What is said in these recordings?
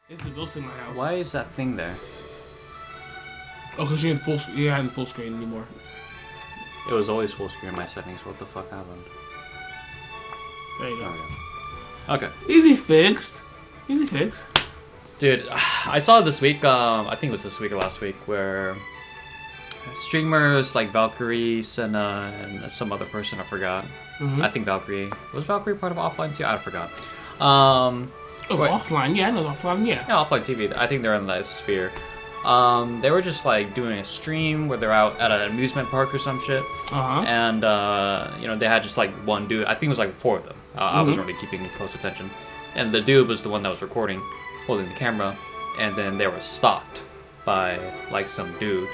It's the ghost in my house. Why is that thing there? Oh, because you're in full screen. You're not in full screen anymore. It was always full screen in my settings. What the fuck happened? There you go. Okay. Easy fixed. Easy fix. Dude, I saw this week, I think it was this week or last week, where streamers like Valkyrie, Senna, and some other person, I forgot. I think Valkyrie. Was Valkyrie part of Offline too? I forgot. Offline? Yeah, I know offline, yeah. Yeah, Offline TV. I think they're in that sphere. They were just like doing a stream where they're out at an amusement park or some shit. And, you know, they had just like one dude. I think it was like 4 of them. I wasn't really keeping close attention. And the dude was the one that was recording, holding the camera. And then they were stopped by like some dude.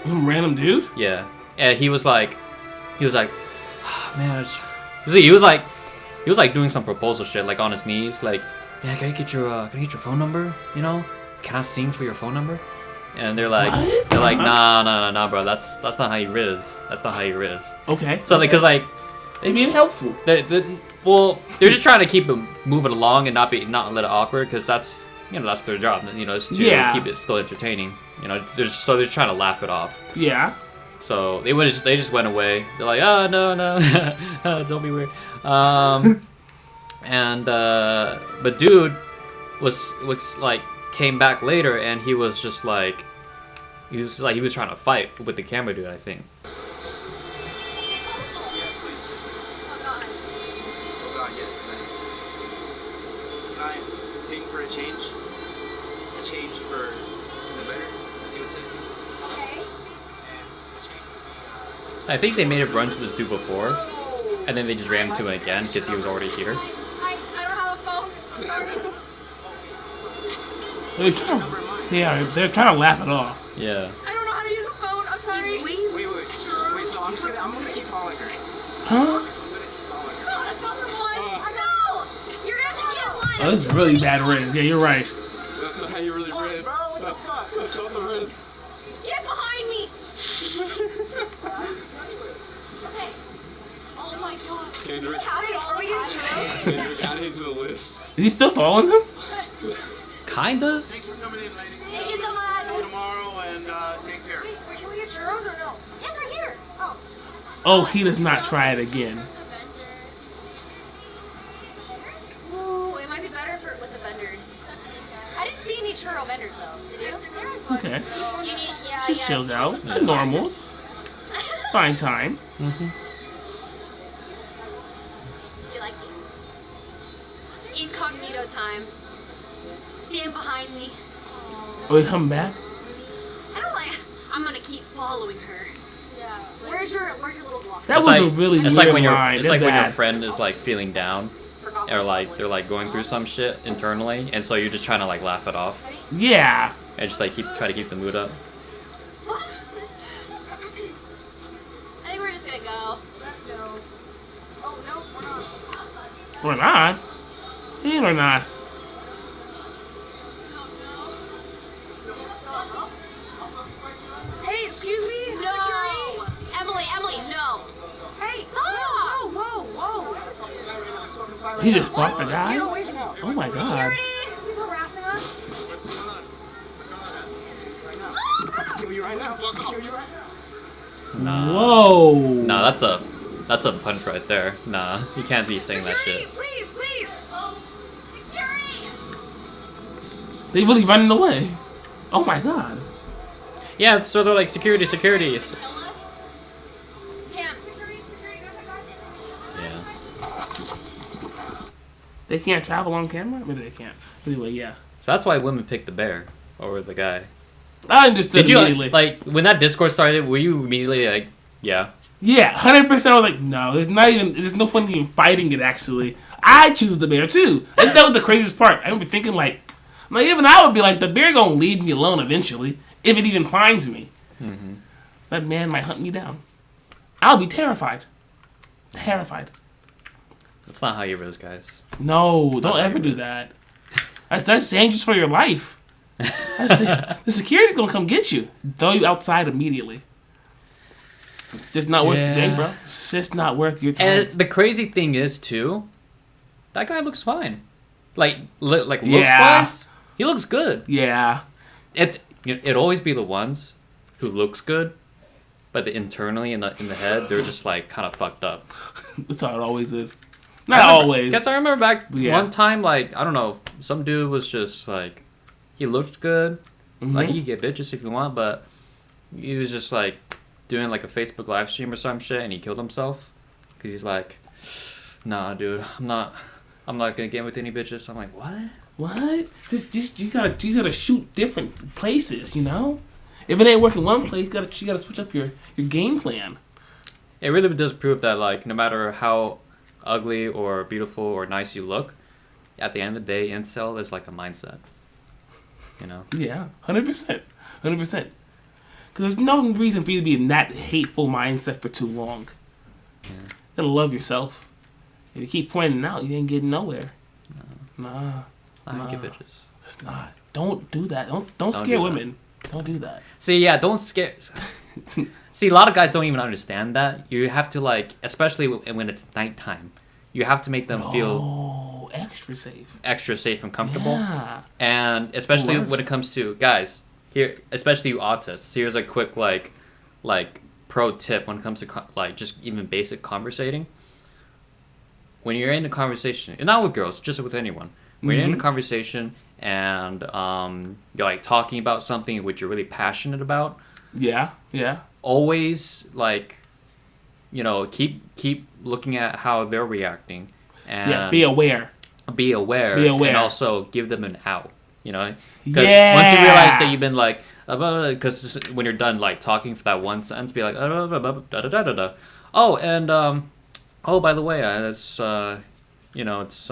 Some random dude? Yeah. And he was like, oh, man, he was like doing some proposal shit, like on his knees, like, yeah, can I get your phone number? You know, can I sing for your phone number? And they're like, what? Nah, bro, that's not how you riz. That's not how you riz. Okay. So because like, they being helpful. Well, they're just trying to keep it moving along and not let it awkward, because that's their job. You know, is to keep it still entertaining. You know, they're just trying to laugh it off. Yeah. So they just went away. They're like, oh no, don't be weird. But dude was like came back later, and he was just like he was trying to fight with the camera dude, I think. Yes, please. Oh God. Oh God, yes, thanks. Can I sing for a change? A change for the better, as you would say. Okay. And a change would be, I think they made a run to this dude before, and then they just ran into him again because he was already here. I don't have a phone. They're trying to laugh it off. Yeah. I don't know how to use a phone. I'm sorry. Wait, so I'm gonna keep calling her. Huh? I'm gonna keep calling her. God, another one. No. You're gonna have to get one. Oh, this is really bad riz. Yeah, you're right. That's not how you really riz. Show the riz. Get behind me. Okay. Oh my God. Kendrick. Are we getting churros? Kendrick, add him to the list. Is he still following them? Kinda. Thanks for coming in, lady. Thank you so much. See you tomorrow, and take care. Wait, can we get churros or no? Yes, right here. Oh. Oh, he does not try it again. Ooh, it might be better with the vendors. I didn't see any churro vendors though. Did you? Okay. Yeah, She's chilled out. The normals. Fine time. You like it? Incognito time. Stand behind me. Oh, he come back? I don't like. I'm gonna keep following her. Yeah. Where's your little block? That was a really weird line. It's like when your friend is like feeling down, or like they're like going through some shit internally, and so you're just trying to like laugh it off, Yeah. and just like try to keep the mood up. I think we're just gonna go. Let's go. Oh no, we're not. We're not. What do you mean we're not? Hey, excuse me. No. Emily, no. Hey, stop. Whoa. He just fought the guy? Get away from him. Oh my God. Security. He's harassing us. What's going on? Kill you right now. Kill you right now. Whoa. Nah, that's a punch right there. Nah, you can't be saying that shit. Please. Security. They really running away. Oh my God. Yeah, so they're like security. Kill us? Cam. Yeah. They can't travel on camera? Maybe they can't. Anyway, yeah. So that's why women picked the bear over the guy. I understood Did you immediately. like when that Discord started? Were you immediately like, yeah? Yeah, 100%. I was like, no, there's no point in even fighting it, actually. I choose the bear, too. I think that was the craziest part. I remember thinking, like, even I would be like, the bear gonna leave me alone eventually, if it even finds me. That man might hunt me down. I'll be terrified. Terrified. That's not how you riz, guys. No, don't how ever it do is. that. That's dangerous for your life. The security's gonna come get you. Throw you outside immediately. Just not worth the day, bro. It's just not worth your time. And the crazy thing is too, that guy looks fine. Looks Yeah. wise. He looks good. Yeah. It'd always be the ones who looks good, but internally in the head, they're just like kind of fucked up. That's how it always is. Not always. Guess I remember back one time, like, I don't know, some dude was just like, he looked good. Mm-hmm. Like, you can get bitches if you want, but he was just like doing like a Facebook live stream or some shit, and he killed himself because he's like, nah, dude, I'm not gonna get with any bitches. So I'm like, what? Just you gotta shoot different places, you know. If it ain't working one place, you gotta switch up your game plan. It really does prove that, like, no matter how ugly or beautiful or nice you look, at the end of the day, incel is like a mindset. You know? Yeah, 100%. 100%. Because there's no reason for you to be in that hateful mindset for too long. Yeah. You gotta love yourself. If you keep pointing out, you ain't getting nowhere. Nah. It's not get bitches. It's not. Don't do that. Don't scare women. Don't do that. See, yeah, don't scare... See, a lot of guys don't even understand that. You have to, like, especially when it's nighttime, you have to make them feel extra safe and comfortable. Yeah. And especially when it comes to guys, here, especially you autists. Here's a quick like pro tip when it comes to like just even basic conversating. When you're in a conversation, and not with girls, just with anyone. When you're in a conversation and you're like talking about something which you're really passionate about. Yeah. Always, like, you know, keep looking at how they're reacting, and be aware, and also give them an out. You know, because once you realize that you've been like, because when you're done like talking for that one sentence, be like, oh, and oh, by the way, it's you know, it's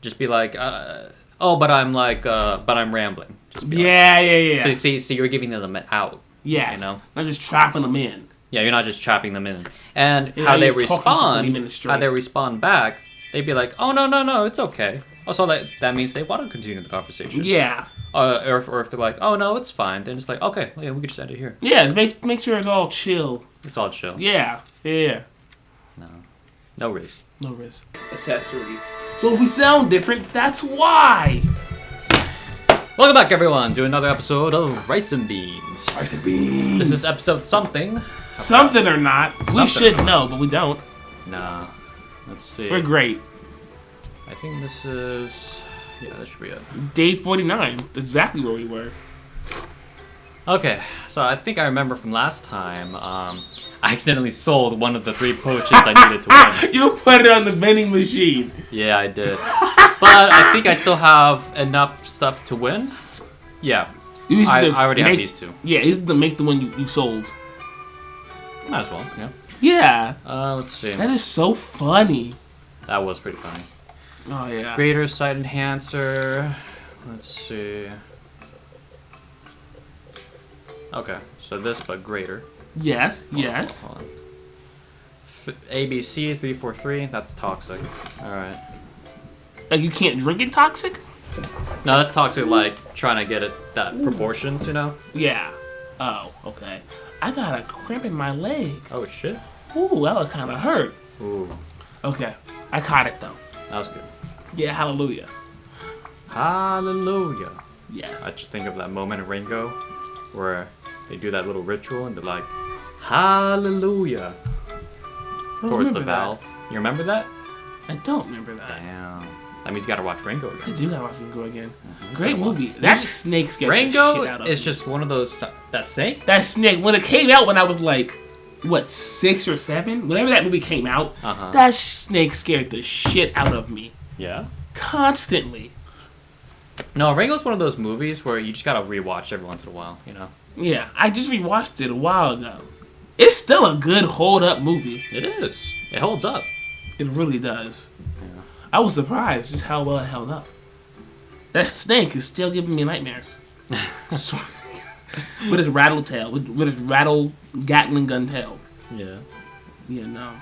just be like, oh, but I'm rambling. Yeah. So you're giving them an out. Yes. You know? Not just trapping them in. Yeah, you're not just trapping them in. And how they respond back, they'd be like, oh, no, it's okay. Also, that means they want to continue the conversation. Yeah. Or if they're like, oh, no, it's fine. Then it's like, okay, yeah, we can just end it here. Yeah, make sure it's all chill. It's all chill. Yeah. No risk. Accessory. So if we sound different, that's why. Welcome back, everyone, to another episode of Rice and Beans. This is episode something. Something or not. We should know, but we don't. Nah. Let's see. We're great. I think this is... Yeah, this should be it. Day 49. That's exactly where we were. Okay, so I think I remember from last time, I accidentally sold one of the 3 potions I needed to win. You put it on the vending machine. Yeah, I did. But I think I still have enough stuff to win. Yeah. I already have these 2. Yeah, you have to make the one you sold. Might as well, yeah. Yeah. Let's see. That is so funny. That was pretty funny. Oh, yeah. Greater sight enhancer. Let's see. Okay, so this, but greater. Yes. Hold on. ABC 343, that's toxic. Alright. Like, you can't drink it toxic? No, that's toxic, like, trying to get it, that proportions, you know? Yeah. Oh, okay. I got a cramp in my leg. Oh, shit. Ooh, that would kind of hurt. Ooh. Okay. I caught it, though. That was good. Yeah, hallelujah. Hallelujah. Yes. I just think of that moment in Ringo where they do that little ritual and they're like, hallelujah. Towards the valve. You remember that? I don't remember that. Damn. That means you gotta watch Ringo again. I do gotta watch Ringo again. Great movie. That snake scared Ringo the shit out of me. is just one of those... That snake? That snake, when it came out when I was like, 6 or 7? Whenever that movie came out, that snake scared the shit out of me. Yeah? Constantly. No, Ringo's one of those movies where you just gotta rewatch every once in a while, you know? Yeah, I just rewatched it a while ago. It's still a good hold-up movie. It is. It holds up. It really does. Yeah. I was surprised just how well it held up. That snake is still giving me nightmares. With his rattle tail. With his rattle Gatling gun tail. Yeah. Yeah, no.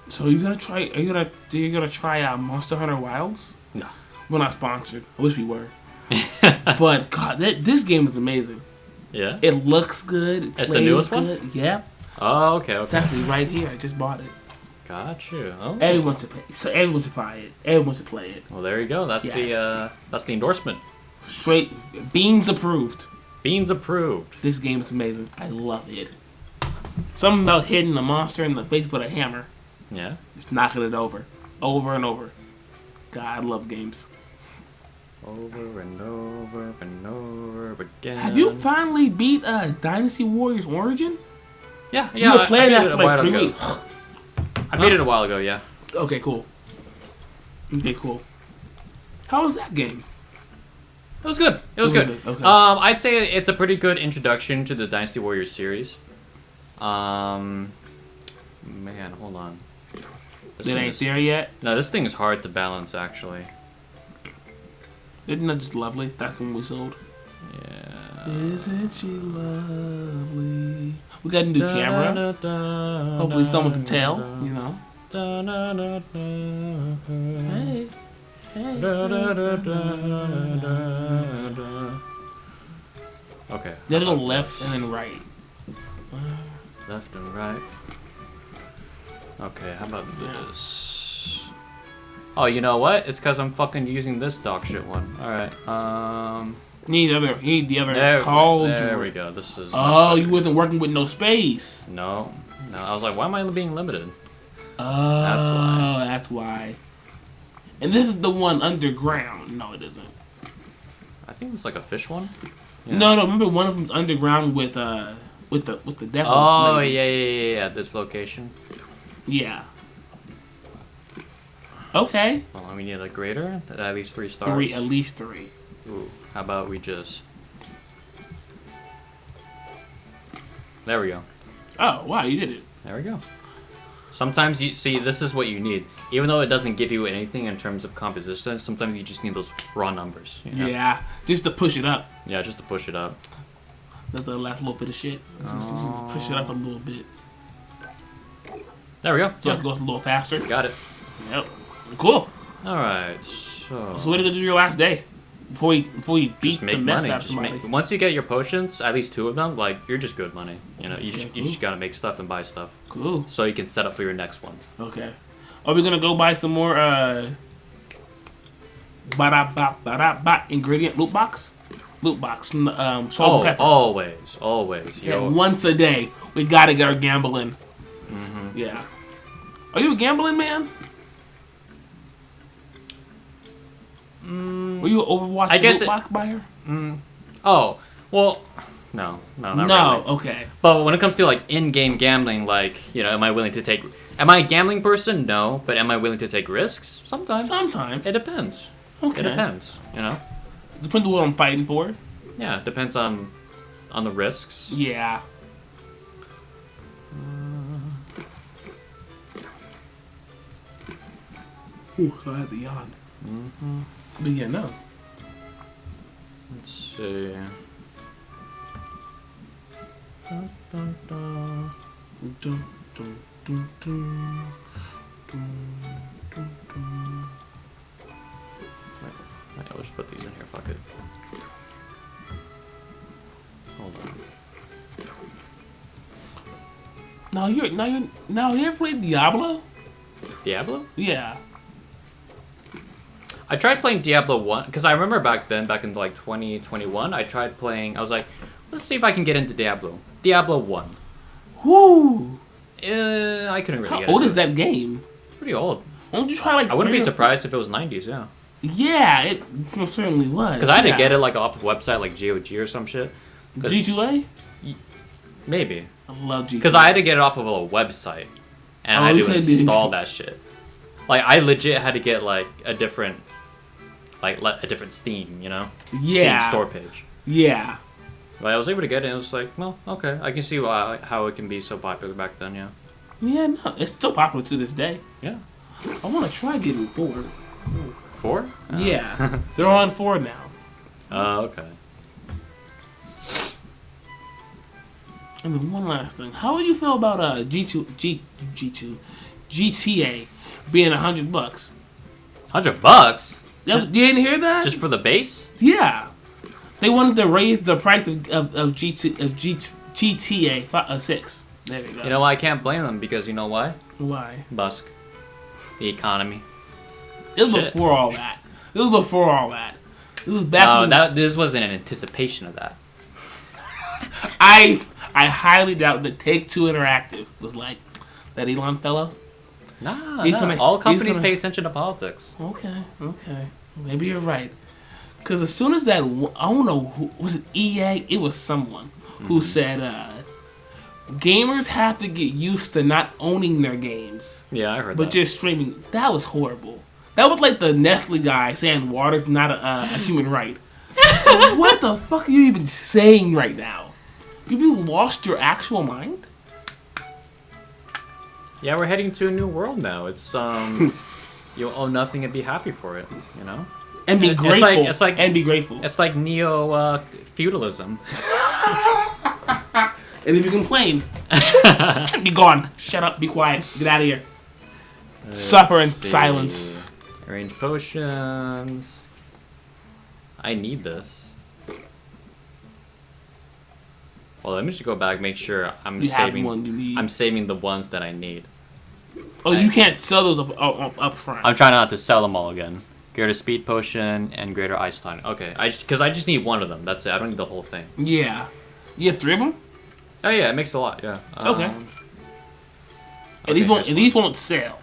So are you gonna try Monster Hunter Wilds? No. We're not sponsored. I wish we were. But God, this game is amazing. Yeah? It looks good. It's the newest one? Yep. Oh, okay. It's actually right here. I just bought it. Got you. Oh. Everyone should play. So everyone should buy it. Everyone should play it. Well, there you go. That's the endorsement. Straight Beans approved. Beans approved. This game is amazing. I love it. Something about hitting a monster in the face with a hammer. Yeah. Just knocking it over and over. God, I love games. Over and over and over again. Have you finally beat Dynasty Warriors Origin? Yeah. You were playing I that for like 3 weeks. I beat it a while ago. Yeah. Okay, cool. Okay, cool. How was that game? It was good. It was good. Okay. I'd say it's a pretty good introduction to the Dynasty Warriors series. Man, hold on. It ain't there yet? No, this thing is hard to balance, actually. Isn't that just lovely? That's when we sold. Yeah. Isn't she lovely? We got a new camera. Hopefully someone can tell, you know. Hey. Okay. Then go left and then right. Left and right. Okay, how about this? Oh, you know what? It's because I'm fucking using this dog shit one. Alright, Need the other cauldron. There we go. This is... Oh, you wasn't working with no space. No. I was like, why am I being limited? Oh, that's why. And this is the one underground. No, it isn't. I think it's like a fish one. Yeah. No. Remember one of them's underground with the devil. Oh, lady. yeah. This location. Yeah. Okay. Well, we need a greater. At least 3 stars. At least 3. Ooh, how about we just... There we go. Oh, wow, you did it. There we go. Sometimes you see, this is what you need. Even though it doesn't give you anything in terms of composition, sometimes you just need those raw numbers. You know? Yeah, just to push it up. Yeah, just to push it up. That's the last little bit of shit. Just push it up a little bit. There we go. So it goes a little faster. Got it. Yep. Cool. Alright, so... So what are you going to do your last day? Before we beat the mess out of somebody? Once you get your potions, at least 2 of them, like, you're just good money. You know, you just gotta make stuff and buy stuff. Cool. So you can set up for your next one. Okay. Are we gonna go buy some more ingredient loot box from the salt and pepper? Always. Yeah, once a day we gotta get our gambling. Mm-hmm. Yeah. Are you a gambling man? Were you an Overwatch loot box buyer? Oh, well, no, not really. Okay. But when it comes to like in-game gambling, like, you know, am I a gambling person? No, but am I willing to take risks? Sometimes. It depends. Okay. It depends, you know. Depends on what I'm fighting for. Yeah, it depends on the risks. Yeah. Ooh, so I had to yawn. Mm-hmm. But yeah, no. Let's see. Dun, dun, dun. Dun, dun, dun, dun. Dun, dun, dun. Wait, I'll just put these in here. Fuck it. Hold on. Now you ever played Diablo? Diablo? Yeah. I tried playing Diablo 1, because I remember back in like 2021, I tried playing, I was like, let's see if I can get into Diablo. Diablo 1. Woo! I couldn't really How get old into is it. that game? It's pretty old. Why don't you try like I wouldn't be 3 or surprised if it was 90s, yeah. Yeah, it most certainly was. Because I had to get it like off a website like GOG or some shit. G2A? Maybe. I love G2A. Because I had to get it off of a website. And I had to install that shit. Like, I legit had to get like a different Steam, you know? Yeah. Steam store page. Yeah. But I was able to get it and it was like, well, okay. I can see how it can be so popular back then, yeah. Yeah, no, it's still popular to this day. Yeah. I want to try getting 4. 4? Yeah. They're on 4 now. Oh, okay. And then one last thing. How would you feel about GTA being $100? $100? You didn't hear that? Just for the base? Yeah. They wanted to raise the price of GTA 6. There we go. You know why I can't blame them? Because you know why? Why? Busk. The economy. It was Shit. before all that. This was back when... this wasn't an anticipation of that. I highly doubt that Take-Two Interactive was like, that Elon fellow. Nah, He's nah. gonna- All he's companies gonna- pay attention to politics. Okay. Maybe you're right. Because as soon as that... I don't know, who, was it EA? It was someone who said, gamers have to get used to not owning their games, Yeah, I heard but that. just streaming. That was horrible. That was like the Nestle guy saying water's not a human right. What the fuck are you even saying right now? Have you lost your actual mind? Yeah, we're heading to a new world now. It's you'll own nothing and be happy for it. You know. And be It's grateful. it's like and be grateful. It's like neo feudalism. And if you complain, be gone. Shut up. Be quiet. Get out of here. Suffer in silence. Arrange potions. I need this. Well, let me just go back. Make sure I'm You have saving. one you need. I'm saving the ones that I need. Oh, you can't sell those up front. I'm trying not to sell them all again. Greater speed potion and greater ice time. Okay, because I just need one of them. That's it. I don't need the whole thing. Yeah. You have 3 of them? Oh yeah, it makes a lot. Yeah. Okay. And okay, these won't sell.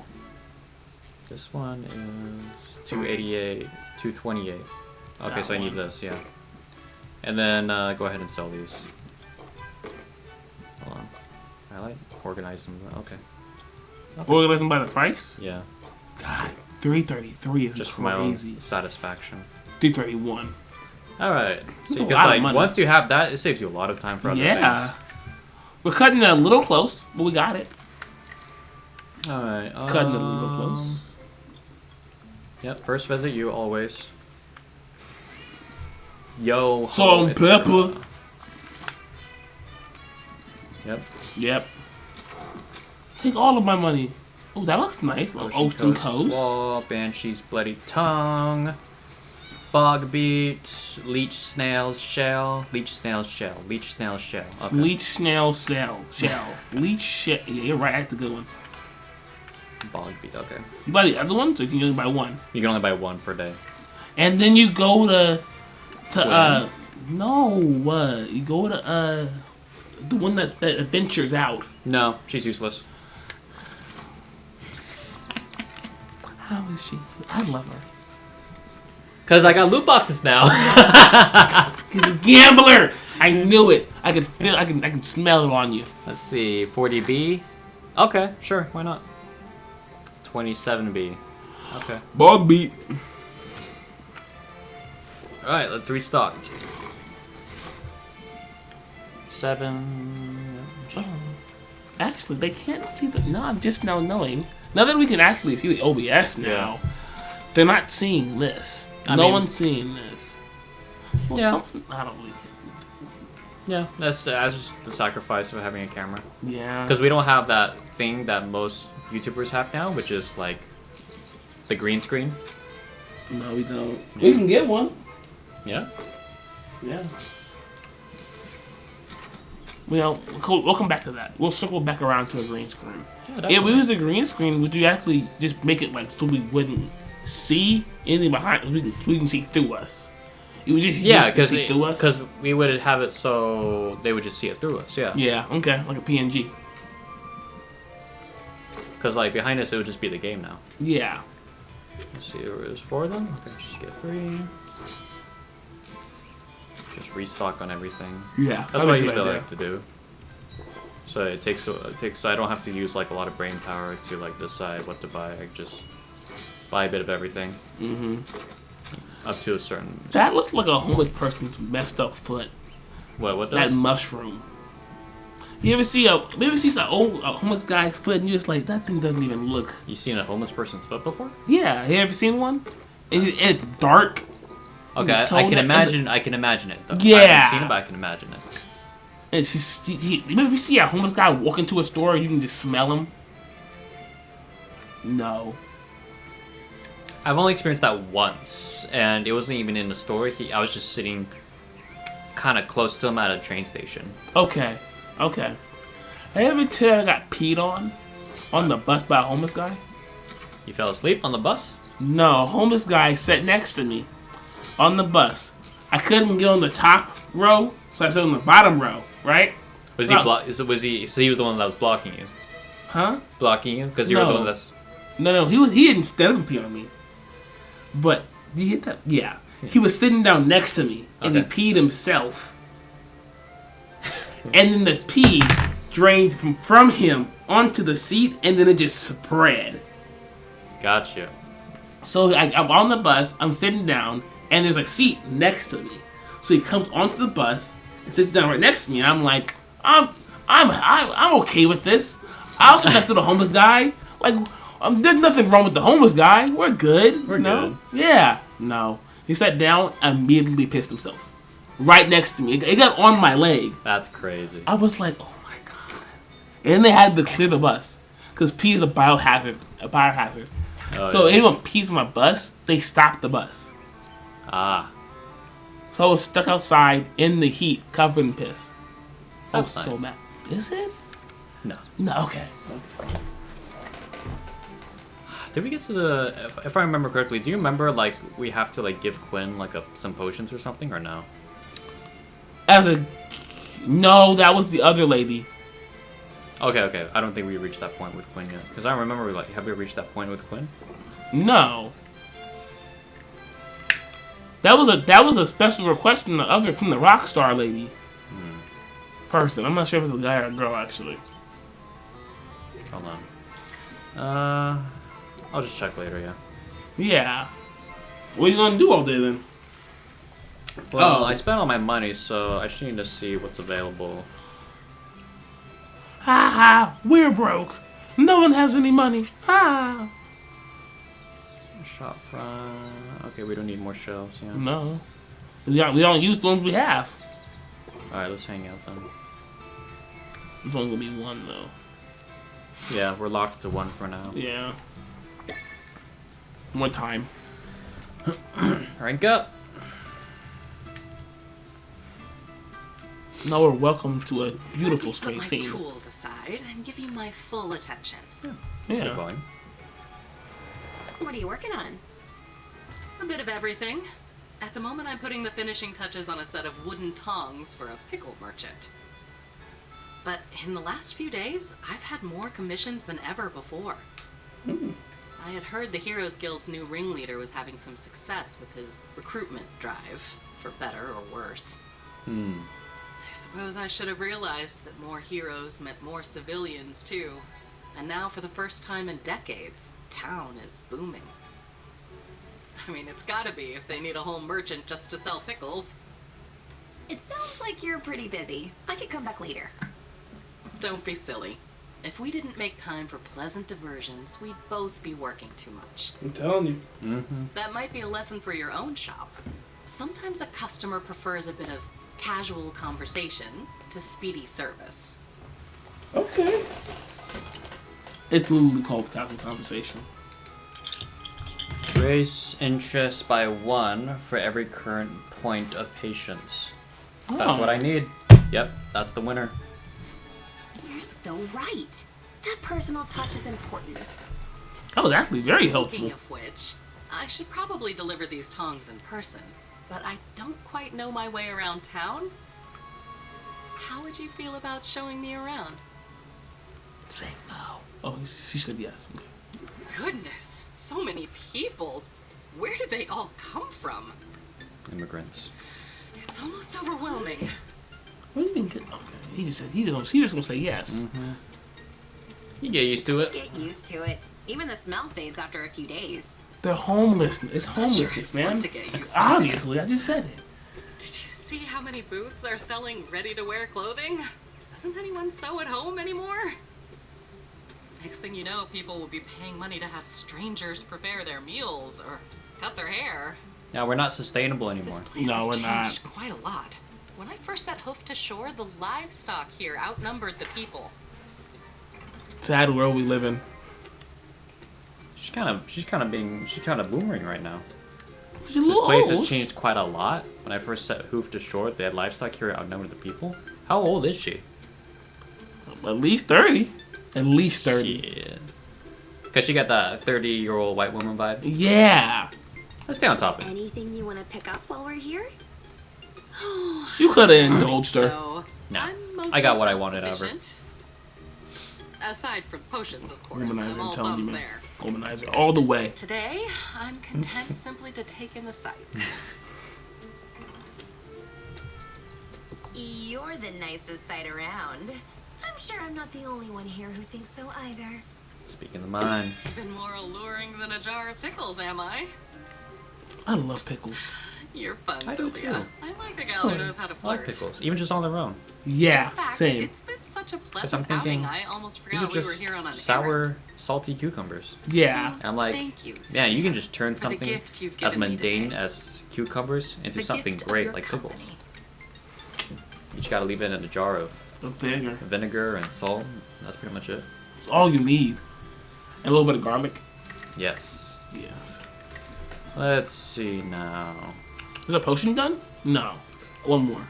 This one is 288, 228. Okay, That so I need one. this, yeah. And then go ahead and sell these. Hold on. I like organize them. Okay. Organize them by the price? Yeah. God, 333 is Just for my own crazy. satisfaction. 331. All right. So That's a because lot of like money. once you have that, it saves you a lot of time for other Yeah. things. We're cutting it a little close, but we got it. All right. Cutting it a little close. Yep. First visit, you always. Yo. Salt and it's, pepper. Yep. Yep. Take all of my money. Oh, that looks nice. Ocean Coast. Wall, Banshee's Bloody Tongue, Bog Beat, Leech Snail's Shell, Leech Snail's Shell, Leech Snail's Shell. Okay. Leech snail shell. Leech shell. Yeah, you're right. That's a good one. Bog Beat, okay. You buy the other one, so you can only buy one. You can only buy one per day. And then you go to you go to the one that adventures out. No, she's useless. How is she? I love her. Cause I got loot boxes now. He's a gambler. I knew it. I could feel. I can smell it on you. Let's see, 40B. Okay, sure, why not? 27B. Okay. Bog beat. All right, let's restock. 7. Actually, they can't see the. No, I'm just now knowing. Now that we can actually see the OBS now, they're not seeing this. I No mean- one's seeing this. Well, Yeah. something I don't really. Yeah, that's just the sacrifice of having a camera. Yeah. Because we don't have that thing that most YouTubers have now, which is like the green screen. No, we don't. We can get one. Yeah. Yeah. Well, we'll come back to that. We'll circle back around to a green screen. If we use a green screen, would you actually just make it like so we wouldn't see anything behind? We can see through us. You would just Yeah, see through us. because we would have it so they would just see it through us. Yeah. Yeah. Okay. Like a PNG. Because like behind us, it would just be the game now. Yeah. Let's see, there's 4 of them. Okay, just get 3. Just restock on everything. Yeah. That's what I usually like to do. So it takes. I don't have to use like a lot of brain power to like decide what to buy. I just buy a bit of everything. Up to a certain. That looks like a homeless person's messed up foot. What That does? mushroom. You ever see some homeless guy's foot and you're just like, that thing doesn't even look. You seen a homeless person's foot before? Yeah, you ever seen one? It's dark. Okay, I Tone can it- imagine. I can imagine it. Though. I Yeah. haven't seen it, but I can imagine it. It's just, you know, if you see a homeless guy walk into a store, you can just smell him. No. I've only experienced that once, and it wasn't even in the store. I was just sitting kind of close to him at a train station. Okay. Okay. I ever tell I got peed on the bus by a homeless guy? You fell asleep on the bus? No, a homeless guy sat next to me on the bus. I couldn't get on the top row, so I sat on the bottom row, right? Was No. he? So he was the one that was blocking you. Huh? Blocking you because you were the No. one that's. No, he didn't stand up and pee on me. But, do you hit that? Yeah. He was sitting down next to me, and Okay. he peed himself. And then the pee drained from him onto the seat, and then it just spread. Gotcha. So I'm on the bus, I'm sitting down, and there's a seat next to me. So he comes onto the bus and sits down right next to me. And I'm like, I'm okay with this. I'll sit next to the homeless guy. Like, there's nothing wrong with the homeless guy. We're good. We're good. Yeah. No. He sat down, immediately pissed himself. Right next to me. It got on my leg. That's crazy. I was like, oh my god. And they had to clear the bus. Because pee is a biohazard. Oh, So yeah. anyone pees on my bus, they stop the bus. Ah, So I was stuck outside in the heat, covered in piss. I was That's so nice. mad. Is it? no. No, okay. Did we get to the? If I remember correctly, do you remember like we have to like give Quinn like some potions or something or no? No, that was the other lady. Okay. I don't think we reached that point with Quinn yet. Because I remember like, have we reached that point with Quinn? No. That was a special request from the rock star lady person. I'm not sure if it's a guy or a girl actually. Hold on. I'll just check later. Yeah. Yeah. What are you gonna do all day then? Well, Oh. I spent all my money, so I just need to see what's available. Ha ha! We're broke. No one has any money. Ha! Shop front. Okay, we don't need more shelves. Yeah. No. We don't use the ones we have. All right, let's hang out then. There's only gonna be one though. Yeah, we're locked to one for now. Yeah. One time. Rank up. Now we're welcome to a beautiful Let me straight put scene. my tools aside and give you my full attention. Good Yeah. volume. What are you working on? A bit of everything. At the moment, I'm putting the finishing touches on a set of wooden tongs for a pickle merchant. But in the last few days, I've had more commissions than ever before. I had heard the Heroes Guild's new ringleader was having some success with his recruitment drive, for better or worse. I suppose I should have realized that more heroes meant more civilians, too. And now, for the first time in decades, town is booming. I mean, it's gotta be if they need a whole merchant just to sell pickles. It sounds like you're pretty busy. I could come back later. Don't be silly. If we didn't make time for pleasant diversions, we'd both be working too much. I'm telling you. That might be a lesson for your own shop. Sometimes a customer prefers a bit of casual conversation to speedy service. Okay. It's literally called casual conversation. Raise interest by 1 for every current point of patience. That's what I need. Yep, that's the winner. You're so right. That personal touch is important. That was actually very Speaking helpful. of which, I should probably deliver these tongs in person, but I don't quite know my way around town. How would you feel about showing me around? Say no. Oh, she said yes. Okay. Goodness, so many people. Where did they all come from? Immigrants. It's almost overwhelming. What do you mean? Okay. He just gonna say yes. You get used to it. Get used to it. Even the smell fades after a few days. They're homeless. It's homelessness, Sure, man. want to get used to Obviously, I just said it. Did you see how many booths are selling ready-to-wear clothing? Doesn't anyone sew at home anymore? Next thing you know, people will be paying money to have strangers prepare their meals or cut their hair. Now we're not sustainable This anymore. place No, has we're not. changed quite a lot. When I first set hoof to shore, the livestock here outnumbered the people. Sad world we live in. She's kind of boomerang right now. She's a This little place has old. changed quite a lot. When I first set hoof to shore, they had livestock here outnumbered the people. How old is she? At least 30. At least 30. Yeah. Because she got that 30-year-old white woman vibe. Yeah. Let's stay on topic. Anything you want to pick up while we're here? You could have indulged her. So, Nah, I'm mostly I got what I wanted out of her. self-sufficient. Aside from potions, of course. Womanizer, I'm I'm all telling you, thumbs man. there. Womanizer, all the way. Today, I'm content simply to take in the sights. You're the nicest sight around. I'm sure I'm not the only one here who thinks so either. Speaking of mine. Even more alluring than a jar of pickles, am I? I love pickles. You're fun, I do Sylvia. too. I like a gal who knows how to I flirt. like pickles, even just on their own. Yeah, In fact, same. It's been such a I'm pleasant thinking, outing, I almost These are forgot we were just here on an sour, errand. salty cucumbers. Yeah. And I'm like, Thank you, man, you can Sylvia, just turn for the something gift you've as given me mundane today. as cucumbers into The something gift of great your like pickles. company. You just gotta leave it in a jar of The vinegar. vinegar and salt. That's pretty much it. It's all you need. And a little bit of garlic. Yes. Yes. Let's see now. Is a potion done? No. One more.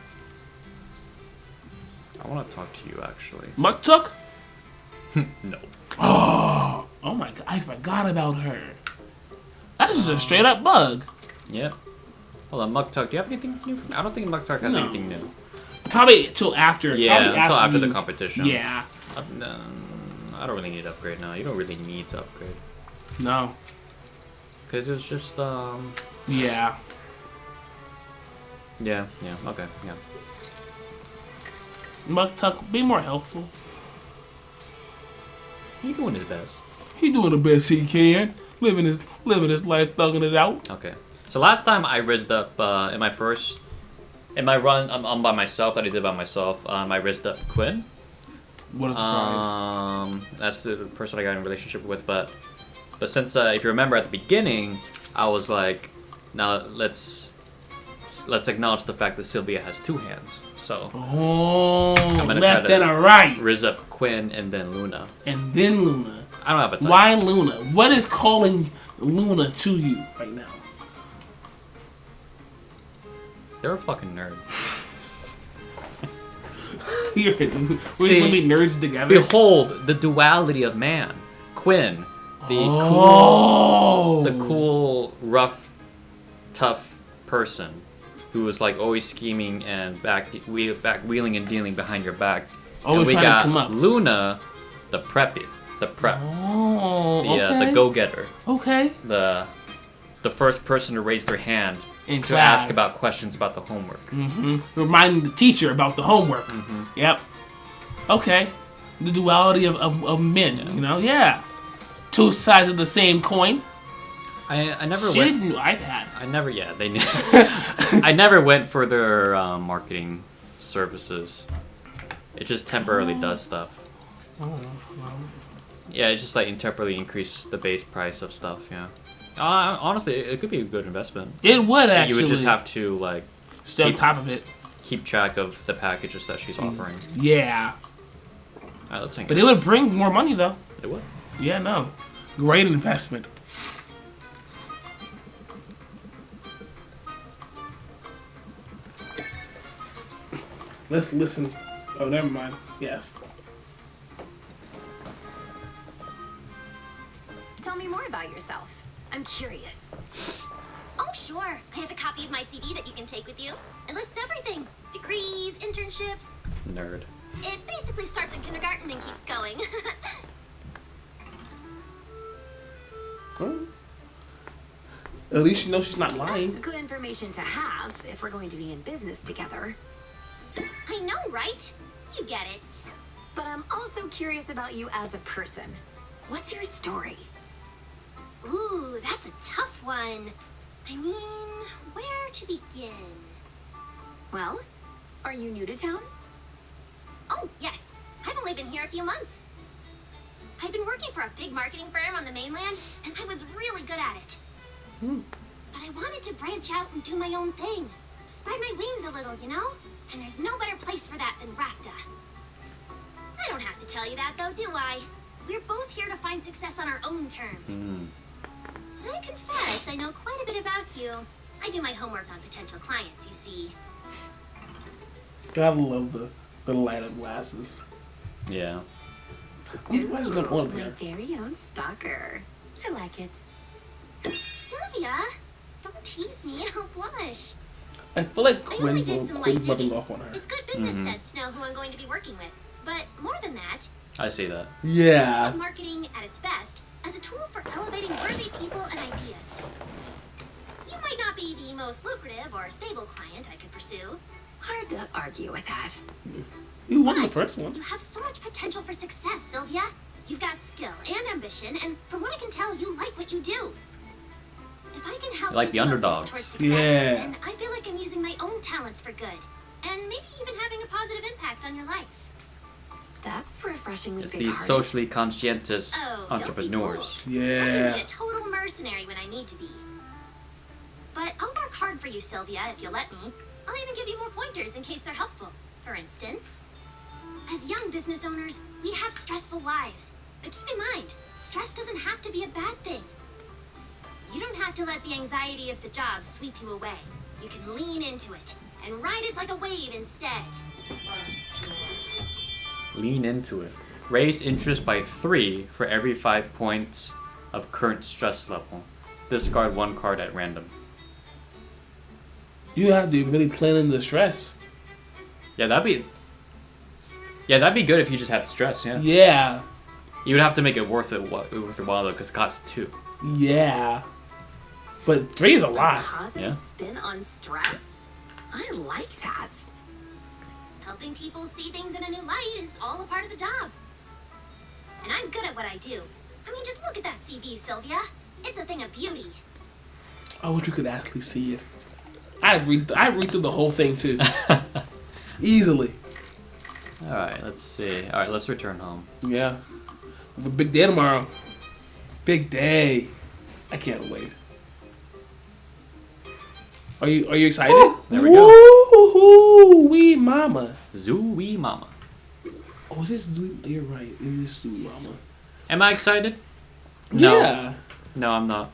I want to talk to you actually. Muktuk? No. Oh my god, I forgot about her. That's just a straight up bug. Yep. Hold on, Muktuk. Do you have anything new? I don't think Muktuk has No. anything new. Probably till after. Yeah, probably until after the you- competition. Yeah. I don't really need to upgrade now. You don't really need to upgrade. No. Because it's just, Yeah. yeah, okay, yeah. Muktuk, be more helpful. He's doing his best. He doing the best he can. Living his life, thugging it out. Okay. So last time I rizzed up, in my run, I'm by myself, that I did by myself, I rizzed up Quinn. What a surprise. That's the person I got in a relationship with, but since, if you remember at the beginning, I was like, now let's acknowledge the fact that Sylvia has two hands. So Oh, gonna left try and to- a right. rizz up Quinn and then Luna. And then Luna. I don't have a type. Why Luna? What is calling Luna to you right now? They're a fucking nerd. We're See, gonna be nerds together. Behold the duality of man. Quinn, the cool, rough, tough person who was like always scheming and back wheeling and dealing behind your back. Always and we trying to got come up. Luna, the prep, Oh, the go-getter, Okay. the first person to raise their hand In to class. ask about questions about the homework. Mm-hmm. Reminding the teacher about the homework. Mm-hmm. Yep. Okay. The duality of men, you know? Yeah. Two sides of the same coin. I never She went. didn't do iPad. I never. Yeah, they. I never went for their marketing services. It just temporarily does stuff. Yeah, it's just like temporarily increase the base price of stuff. Yeah. Honestly, it could be a good investment. It would actually. You would just have to like stay on top of it. keep track of the packages that she's offering. Yeah. Alright, let's hang But out. it would bring more money though. It would. Yeah, no. Great investment. Let's listen. Oh, never mind. Yes. Tell me more about yourself. I'm curious. Oh, sure. I have a copy of my CV that you can take with you. It lists everything. Degrees, internships. Nerd. It basically starts in kindergarten and keeps going. Well, at least you know she's not That's lying. good information to have if we're going to be in business together. I know, right? You get it. But I'm also curious about you as a person. What's your story? Ooh, that's a tough one. I mean, where to begin? Well, are you new to town? Oh, yes. I've only been here a few months. I've been working for a big marketing firm on the mainland, and I was really good at it. But I wanted to branch out and do my own thing. Spread my wings a little, you know? And there's no better place for that than Rafta. I don't have to tell you that, though, do I? We're both here to find success on our own terms. I confess, I know quite a bit about you. I do my homework on potential clients, you see. Gotta love the light up glasses. Yeah. Why is it going on My again? very own stalker. I like it. Sylvia, don't tease me. I'll blush. I feel like I only Quinn's did some light rubbing digging. off on her. It's good business sense to know who I'm going to be working with. But more than that, I see that. Yeah. marketing at its best as a tool for elevating worthy people and ideas. You might not be the most lucrative or stable client I could pursue. Hard to argue with that. You won the But first one. you have so much potential for success, Sylvia. You've got skill and ambition, and from what I can tell, you like what you do. If I can help You like give the you a boost underdogs. towards success, Yeah. then I feel like I'm using my own talents for good, and maybe even having a positive impact on your life. That's refreshingly It's big-hearted. these socially conscientious Oh, don't be entrepreneurs. fooled. I Yeah. can be a total mercenary when I need to be. But I'll work hard for you, Sylvia, if you'll let me. I'll even give you more pointers in case they're helpful. For instance, as young business owners, we have stressful lives. But keep in mind, stress doesn't have to be a bad thing. You don't have to let the anxiety of the job sweep you away. You can lean into it and ride it like a wave instead. Lean into it. Raise interest by 3 for every 5 points of current stress level. Discard 1 card at random. You have to really plan in the stress. Yeah, that'd be good if you just had stress. Yeah. Yeah. You would have to make it worth it worth your while though, because it costs 2. Yeah. But 3 is a lot. Positive Yeah. spin on stress? I like that. Helping people see things in a new light is all a part of the job. And I'm good at what I do. I mean, just look at that CV, Sylvia. It's a thing of beauty. I wish you could actually see it. I'd read through the whole thing too. Easily. Alright, let's see. Alright, let's return home. Yeah. We have a big day tomorrow. Big day. I can't wait. Are you excited? There we go. Woo wee mama. Zooey mama. Oh, is this Zoo? You're right. It is Zoo Mama. Am I excited? No. Yeah. No, I'm not.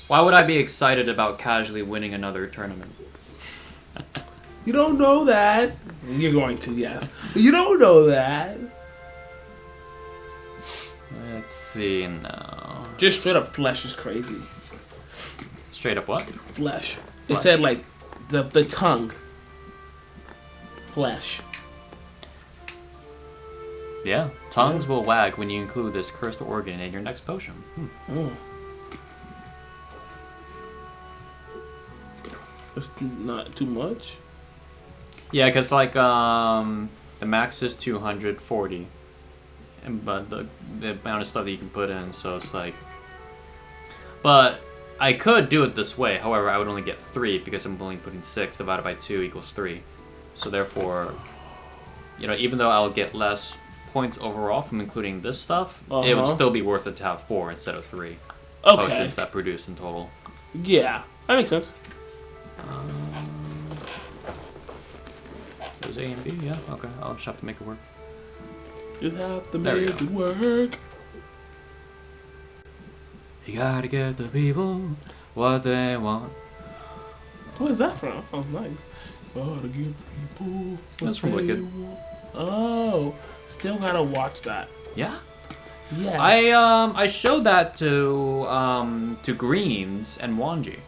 Why would I be excited about casually winning another tournament? You don't know that. You're going to, yes. But you don't know that. Let's see now. Just straight up flesh is crazy. Straight up what? Flesh. It Flesh. said like the tongue. Flesh. Yeah. Tongues will wag when you include this cursed organ in your next potion. Oh. That's not too much. Yeah, because like the max is 240, but the amount of stuff that you can put in, so it's like. But I could do it this way. However, I would only get 3 because I'm only putting 6 divided by 2 equals 3. So therefore, you know, even though I'll get less points overall from including this stuff, it would still be worth it to have 4 instead of 3 Okay. potions that produce in total. Yeah, that makes sense. There's A and B, yeah, okay. I'll just have to make it work. Just have to There we make go. it work. You gotta give the people what they want. Where's that from? That sounds nice. Gotta give the people what That's from they Wicked. want. Oh, still gotta watch that. Yeah. Yes. I showed that to Greens and Wanji.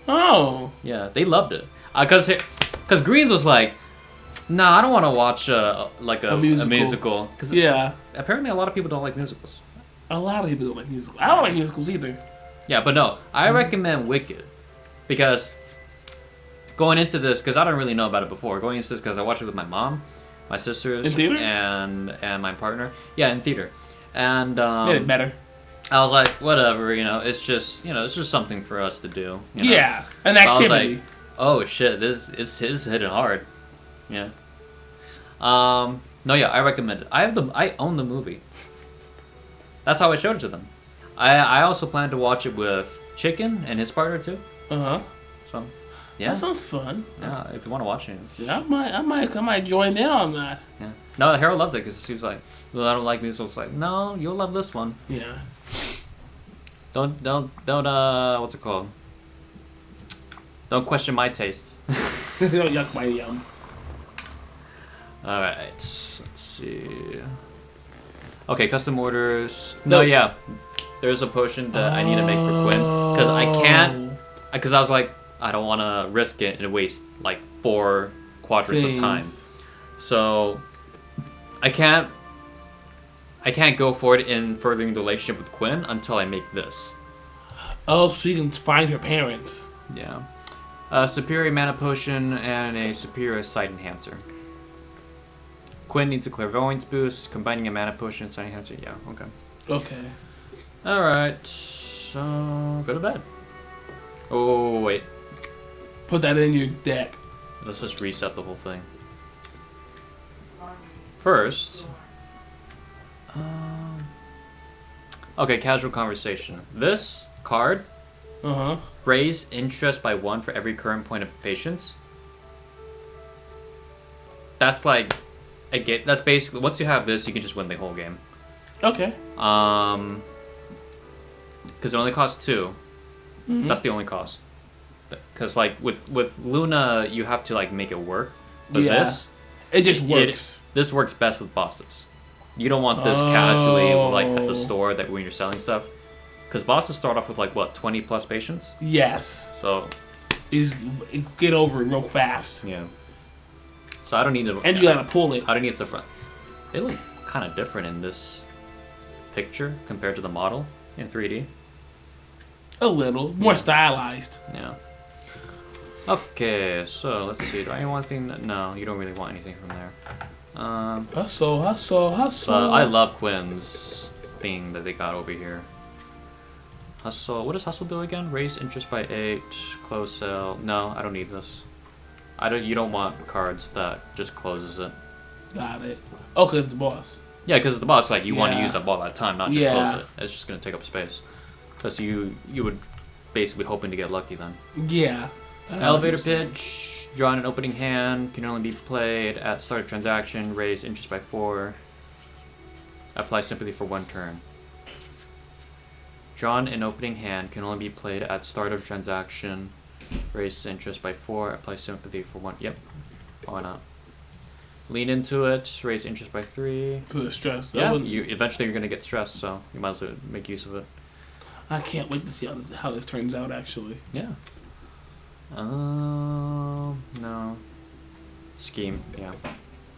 Oh. Yeah, they loved it. Cause Greens was like, nah, I don't want to watch like a musical. Cause Yeah. apparently a lot of people don't like musicals. A lot of people don't like musicals. I don't like musicals either. Yeah, but no, I recommend Wicked because going into this, because I don't really know about it before. Going into this because I watched it with my mom, my sisters, In theater? and my partner. Yeah, in theater. And Made it better. I was like, whatever, it's just something for us to do. You know? Yeah, an So I was activity. like, oh shit, this is hitting hard. Yeah. No, yeah, I recommend it. I own the movie. That's how I showed it to them. I also plan to watch it with Chicken and his partner too. Uh-huh. So, yeah. That sounds fun. Yeah, if you want to watch it. Yeah, I might join in on that. Yeah. No, Harold loved it because he was like, well, I don't like musicals. Like, no, you'll love this one. Yeah. Don't what's it called? Don't question my tastes. Don't yuck my yum. Alright, let's see. Okay, custom orders. No, yeah. There's a potion that I need to make for Quinn. Because I can't. Because I was like, I don't want to risk it and waste like 4 quadrants of time. So I can't go forward in furthering the relationship with Quinn until I make this. Oh, so you can find her parents. Yeah. A superior mana potion and a superior sight enhancer. Quinn needs a clairvoyance boost, combining a mana potion and sight enhancer. Yeah, okay. Okay. Alright, so go to bed. Oh, wait. Put that in your deck. Let's just reset the whole thing. First. Okay, casual conversation. This card. Raise interest by 1 for every current point of patience. That's like a game. That's basically once you have this, you can just win the whole game. Okay. Because it only costs 2. That's the only cost. Because like with Luna, you have to like make it work. But this, it just works. This works best with bosses. You don't want this casually like at the store that when you're selling stuff. Because bosses start off with like what 20 plus patience. Yes. So, get over it real fast. Yeah. So I don't need to. And you gotta pull it. I don't need the front. They look kind of different in this picture compared to the model in 3D. A little more stylized. Yeah. Okay, so let's see. Do I want anything? No, you don't really want anything from there. Hustle. But I love Quinn's thing that they got over here. Hustle. What does Hustle do again? Raise interest by 8. Close sale. No, I don't need this. You don't want cards that just closes it. Got it. Oh, because it's the boss. Yeah, because it's the boss. Like you want to use up all that time, not just close it. It's just gonna take up space. Because you would basically hoping to get lucky then. Yeah. Elevator pitch. Drawn an opening hand. Can only be played at start of transaction. Raise interest by 4. Apply sympathy for 1 turn. Drawn an opening hand. Can only be played at start of transaction. Raise interest by 4. Apply sympathy for 1. Yep. Why not? Lean into it. Raise interest by 3. To the stress. Yeah. Eventually you're gonna get stressed, so you might as well make use of it. I can't wait to see how this turns out. Actually. Yeah. No. Scheme. Yeah.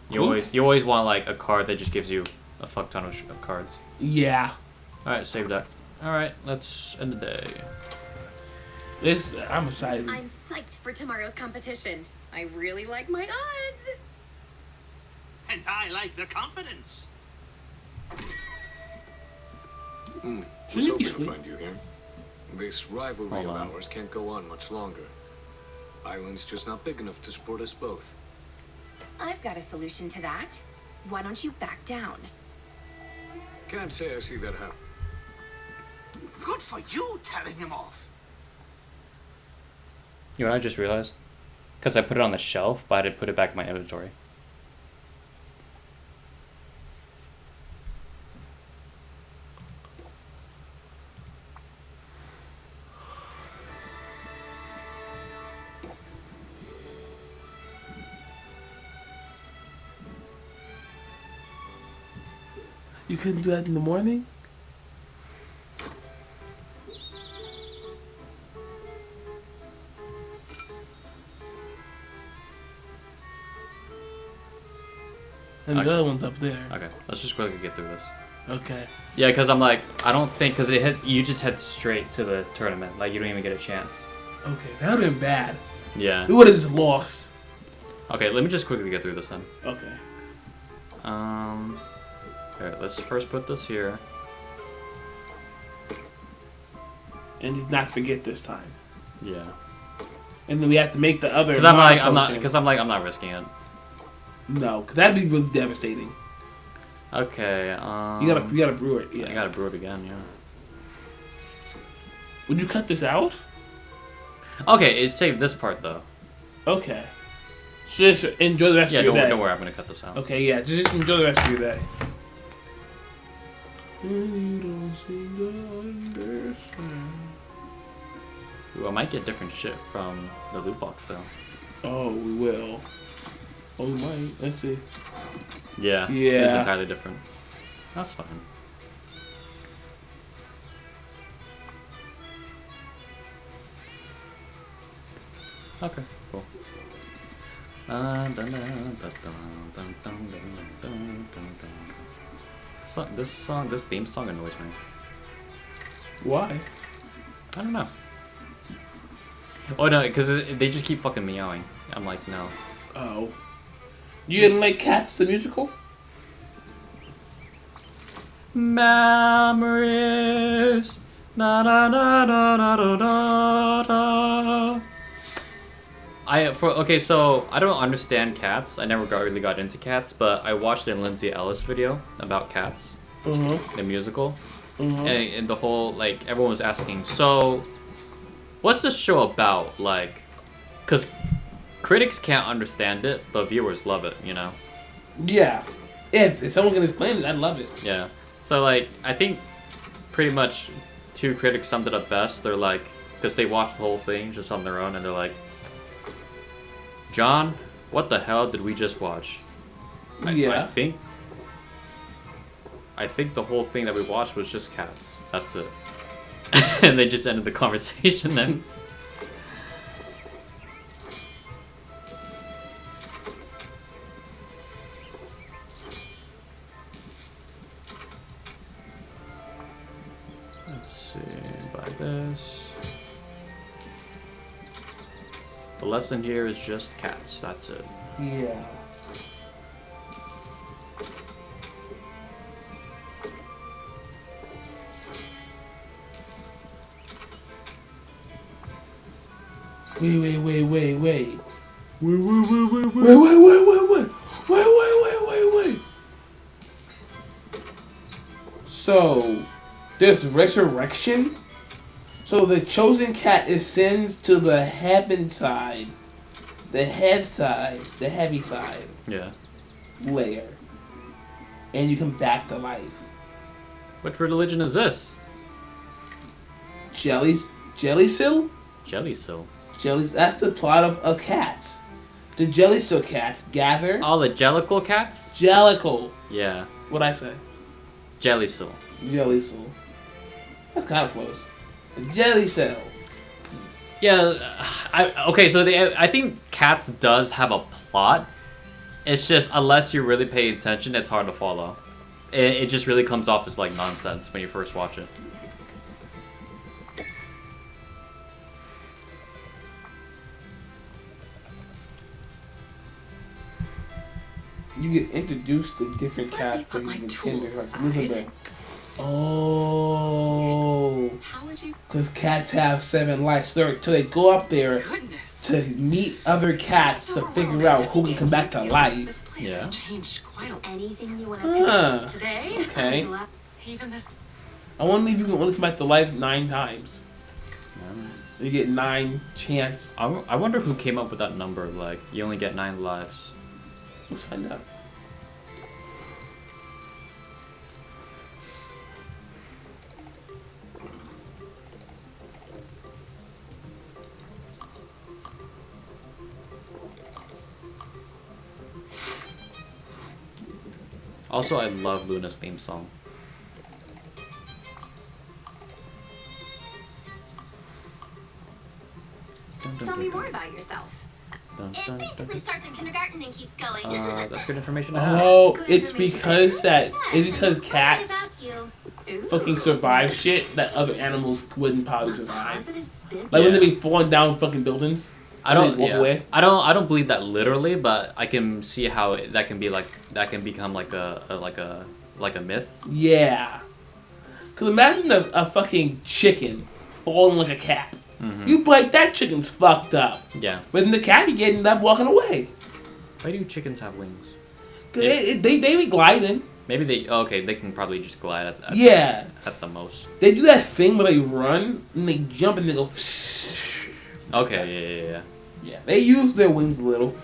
You always want like a card that just gives you a fuck ton of cards. Yeah. All right, save deck. All right, let's end the day. I'm excited. I'm psyched for tomorrow's competition. I really like my odds. And I like the confidence. Just hoping to find you here. This rivalry of ours can't go on much longer. Island's just not big enough to support us both. I've got a solution to that. Why don't you back down? Can't say I see that happen. Good for you telling him off. You know what I just realized? Because I put it on the shelf, but I didn't put it back in my inventory. You couldn't do that in the morning? And the other one's up there. Okay, let's just quickly get through this. Okay. Yeah, because I'm like, I don't think, because you just head straight to the tournament. Like, you don't even get a chance. Okay, that would have been bad. Yeah. We would have just lost. Okay, let me just quickly get through this then. Okay. Alright, let's first put this here. And did not forget this time. Yeah. And then we have to make the other. Because I'm not risking it. No, because that'd be really devastating. Okay. You gotta brew it. Yeah. I gotta brew it again. Yeah. Would you cut this out? Okay, it saved this part though. Okay. So just enjoy the rest of your day. Yeah, don't worry, I'm gonna cut this out. Okay, yeah, just enjoy the rest of your day. You don't seem to understand. Ooh, I might get different shit from the loot box though. Oh, we will. Oh, we might. Let's see. Yeah. It's Yeah. entirely different. That's fine. Okay, cool. This theme song annoys me. Why? I don't know. Oh no, because they just keep fucking meowing. I'm like, no. Oh. You didn't like Cats the musical? Memories. Na na na na na na na na. Okay, so I don't understand Cats. I never really got into Cats, but I watched a Lindsay Ellis video about Cats, the musical, and the whole like everyone was asking, so what's this show about? Like, because critics can't understand it, but viewers love it, you know? Yeah. If someone can explain it, I'd love it. Yeah. So like I think pretty much two critics summed it up best. They're like, because they watched the whole thing just on their own, and they're like, John, what the hell did we just watch? I think the whole thing that we watched was just Cats. That's it. And they just ended the conversation then. Let's see, buy this. The lesson here is just cats, that's it. Yeah. Wait. So, there's resurrection? So the chosen cat ascends to the heaven side, the head side, the heavy side. Yeah. Layer. And you come back to life. Which religion is this? Jellysil? Jellysil. That's the plot of Cats. The Jellysil cats gather. Oh, the Jellicle cats? Jellicle. Yeah. What'd I say? Jellysil. Jellysil. That's kind of close. Jellysil. Yeah, I think Cats does have a plot. It's just, unless you really pay attention, it's hard to follow. It just really comes off as like nonsense when you first watch it. You get introduced to different cats, but you can tend like Elizabeth. Oh, How would you? because cats have 7 lives. So they go up there to meet other cats to figure out who can come back to life. This place has changed quite a lot. Anything you want to pick Today, Okay. even this. I wonder if you can only come back to life 9 times. You get 9 chance. I wonder who came up with that number. Like, you only get 9 lives. Let's find out. Also, I love Luna's theme song. Tell me more about yourself. It basically starts in kindergarten and keeps going. That's good information. Oh, it's because cats fucking survive shit that other animals wouldn't probably survive. Like when they be falling down fucking buildings. I don't believe that literally, but I can see how that can become like a myth. Yeah. Cause imagine a fucking chicken falling like a cat. Mm-hmm. You like that chicken's fucked up. Yeah. But then the cat be getting up walking away. Why do chickens have wings? Cause they be gliding. Maybe they can probably just glide at the most. They do that thing where they run and they jump and they go. Okay, Yeah, they use their wings a little.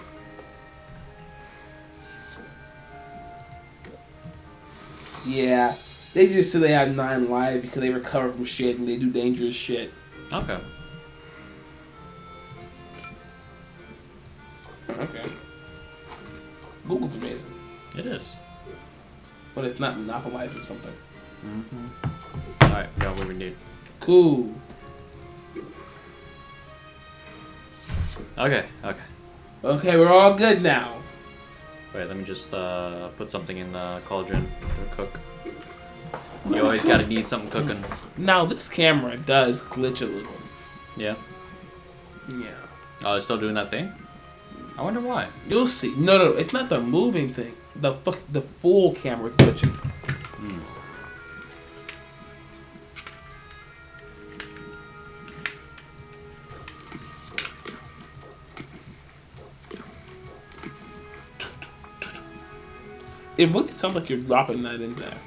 Yeah, they just say they have 9 lives because they recover from shit and they do dangerous shit. Okay. Okay. Google's amazing. It is. when it's not monopolizing something. Alright, we got what we need. Cool. Okay. Okay, we're all good now. Wait, let me just put something in the cauldron to cook. You always gotta need something cooking. Now this camera does glitch a little. Yeah. Yeah. Oh, it's still doing that thing? I wonder why. You'll see. No, it's not the moving thing. The full camera's glitching. It really sounds like you're dropping that in there.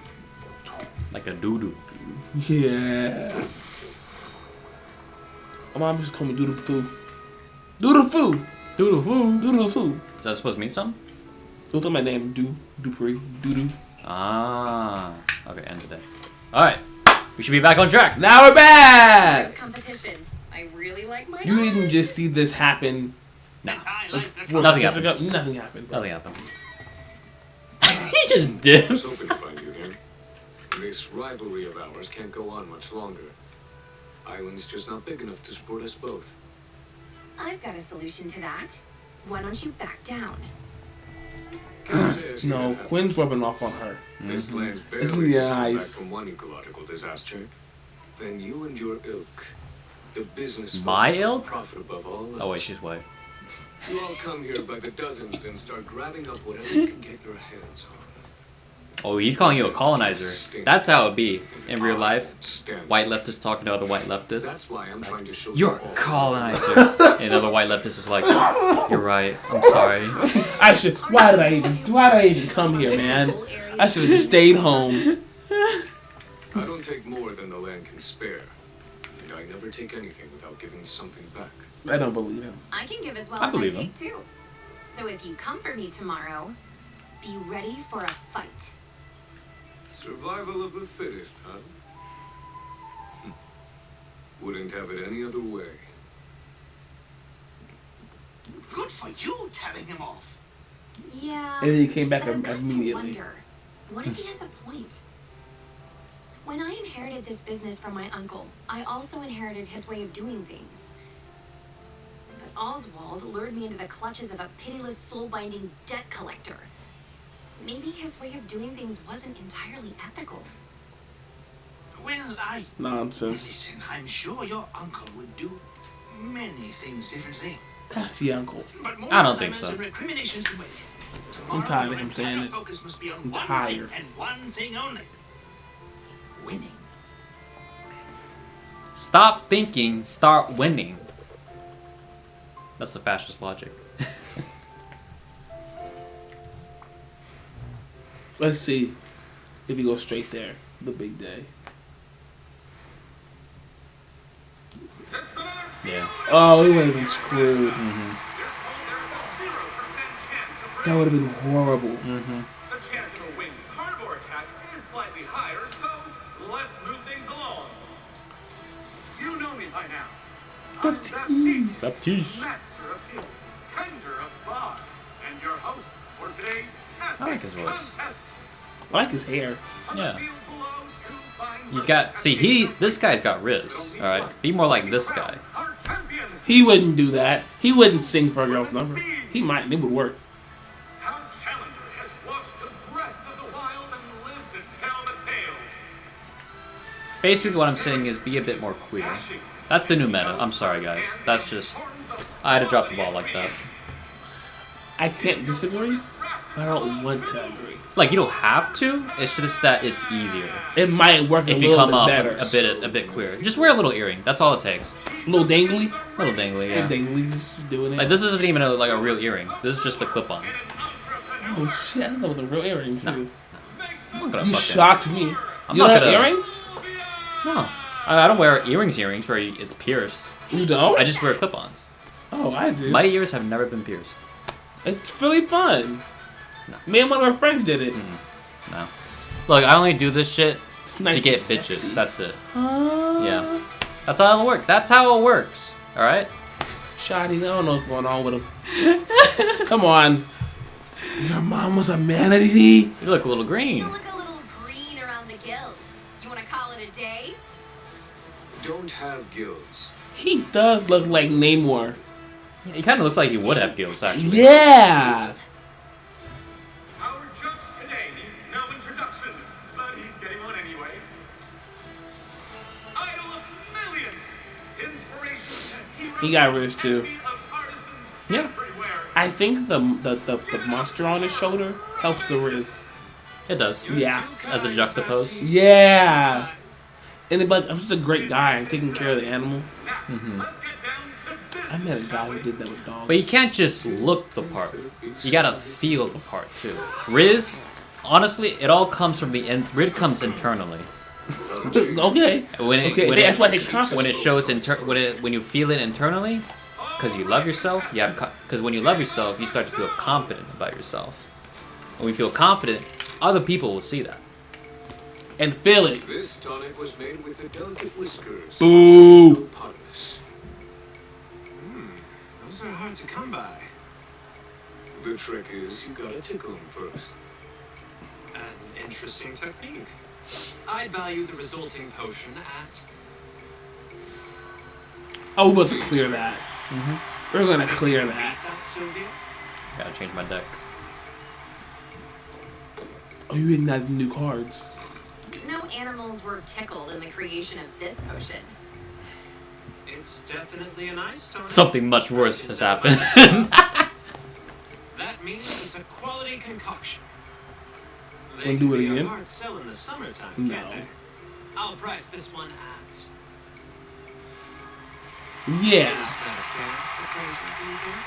Like a doo-doo. Yeah. My mom just told me doodle foo. Doodle foo! Doodle foo. Doodle foo. Is that supposed to mean something? Those are my name. Dupree. Doodoo. Ah. Okay, end of day. Alright. We should be back on track. Now we're back! Competition. I really like my. You didn't just see this happen. No. Nothing happened. Nothing happened. Nothing happened. He just dips. I was hoping to find you here. This rivalry of ours can't go on much longer. Island's just not big enough to support us both. I've got a solution to that. Why don't you back down? Can't say I see that No, happen. Quinn's rubbing off on her. This land's In barely the just come back eyes. from one ecological disaster. Then you and your ilk, the business My folk, ilk? profit above all else. Oh wait, she's white. You all come here by the dozens and start grabbing up whatever you can get your hands on. Oh, he's calling you a colonizer. That's how it'd be in real life. Stand. White leftists talking to other white leftists. That's why I'm trying to show You're you a all. colonizer. And another white leftist is like, you're right. I'm sorry. Why did I even come here, man? I should have just stayed home. I don't take more than the land can spare. And I never take anything without giving something back. I don't believe him. I can give as well I as believe I him. take too. So if you come for me tomorrow, be ready for a fight. Survival of the fittest, huh? Wouldn't have it any other way. Good for you telling him off. Yeah. And then he came back but I've got to immediately. wonder, what if he has a point? When I inherited this business from my uncle, I also inherited his way of doing things. But Oswald lured me into the clutches of a pitiless, soul-binding debt collector. Maybe his way of doing things wasn't entirely ethical. Well, Nonsense. Listen, I'm sure your uncle would do many things differently. That's the uncle. But more I don't think clamors so. and recriminations to wait. I'm Tomorrow, tired of your him saying entire it. focus must be on I'm one tired. thing and one thing only. Winning. Stop thinking, start winning. That's the fascist logic. Let's see if we go straight there. The big day. Yeah. Oh, we would have been screwed. That would have been horrible. The chance of a winged carnivore attack is slightly higher, so let's move things along. You know me by now. I'm Baptiste. Baptiste. master of field, tender of bar, and your host for today's I like his voice. contest. I like his hair. Yeah. Field below, two fine He's got, see, this guy's got Riz, alright? Be more like this guy. our champion. He wouldn't do that. He wouldn't sing for a girl's number. He might. It would work. Our challenger has walked the breadth of the wild and lived to tell the tale. Basically what I'm saying is be a bit more queer. That's the new meta. I'm sorry, guys. That's just, I had to drop the ball like that. I can't disagree. I don't want to agree. Like, you don't have to, it's just that it's easier. It might work a If you little come bit off better. a bit queer. Just wear a little earring. That's all it takes. Little dangly. Little dangly, yeah. Little dangly just doing it. Like, this isn't even like a real earring. This is just a clip-on. Oh shit! I thought that was a real earring too. I'm not gonna You fucking- shocked me. I'm You not don't have gonna- earrings? No. I don't wear earrings where it's pierced. You don't? I just wear clip-ons. Oh, I do. My ears have never been pierced. It's really fun. No. Me and one of our friends did it. No. Look, I only do this shit It's nice to get and bitches. sexy. That's it. Yeah. That's how it'll work. That's how it works. Alright? Shotty, I don't know what's going on with him. Come on. Your mom was a manatee? You look a little green. You look a little don't have gills. He does look like Namor. He kind of looks like he would have gills, actually. Yeah. Our judge today needs no introduction, but he's getting one anyway. Idol of millions, inspiration and hero. He got Riz too. Envy of artisans Yeah. everywhere. I think the monster on his shoulder helps the Riz. It does. Yeah. As a juxtapose. Yeah. And but I'm just a great guy. I'm taking care of the animal. Mm-hmm. Let's get down to business. I met a guy who did that with dogs. But you can't just look the part. You gotta feel the part too. Riz, honestly, it all comes from the Riz comes internally. Okay. That's why it takes confidence. When it shows when you feel it internally, because you love yourself, because when you love yourself, you start to feel confident about yourself. When you feel confident, other people will see that. And feel it. This tonic was made with the delicate whiskers. Boo. Hippopotamus. Those are hard to come by. The trick is you gotta tickle him first. An interesting technique. I'd value the resulting potion at... Oh, we're about to clear that. We're gonna clear that. That, Sylvia? Gotta change my deck. Oh, you didn't have new cards. No animals were tickled in the creation of this potion. It's definitely an ice tonic. Something much worse has happened. That means it's a quality concoction. Wanna do it They can be again? a hard sell in the summertime, No. can't they? I'll price this one at... Yeah. Is that a fair proposal, do you think?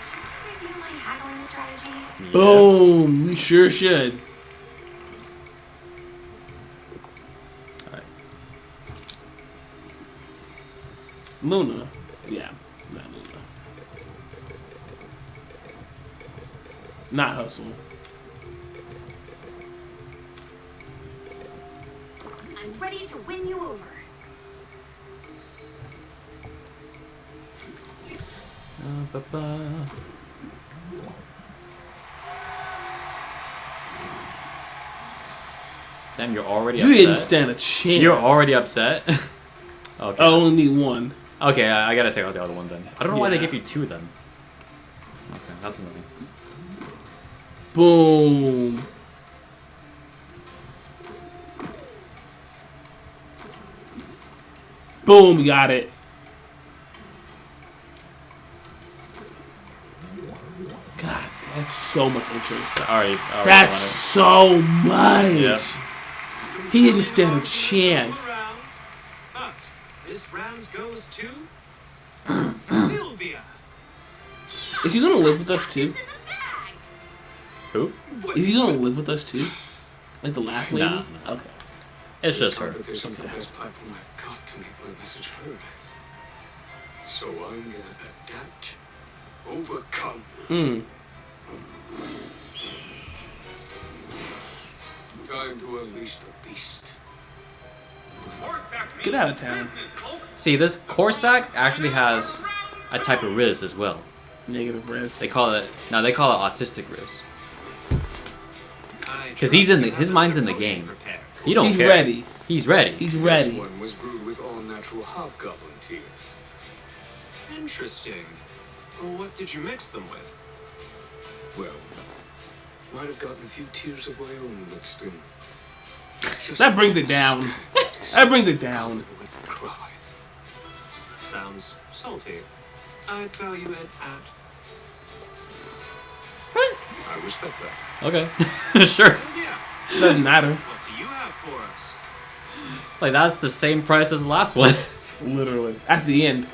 Should I review my haggling strategy? Boom. We sure should. Alright. Luna. Yeah. Not Luna. Not Hustle. I'm ready to win you over. Ba-ba. Damn, you're already You upset. didn't stand a chance. You're already upset? Okay. I only need one. Okay, I gotta take out the other one then. I don't know why they Yeah. give you two then. Okay, that's annoying. Boom. Boom, got it. God, that's so much interest. Sorry. That's so much. Yep. He didn't stand a chance. But this round goes to Sylvia. Is he gonna live with us too? Who? Is he gonna live with us too? Like the last lady? Nah. Okay. It's just her. Competition's the best platform I've got to make my message heard. So I'm gonna adapt, overcome. Time to unleash the beast. Get out of town. See, this Corsac actually has a type of Riz as well. Negative risk. They call it autistic Riz. Because his mind's in the game. He don't He's care. ready. He's ready. He's This ready. one was brewed with all natural hobgoblin tears. Interesting. Well, what did you mix them with? Well, might have gotten a few tears of my own mixed in. That brings it down. That brings it down. Cry. Sounds salty. I'd value it at... I respect that. Okay. Sure. Sylvia, Doesn't matter. what do you have for us? Like, that's the same price as the last one. Literally. At the end.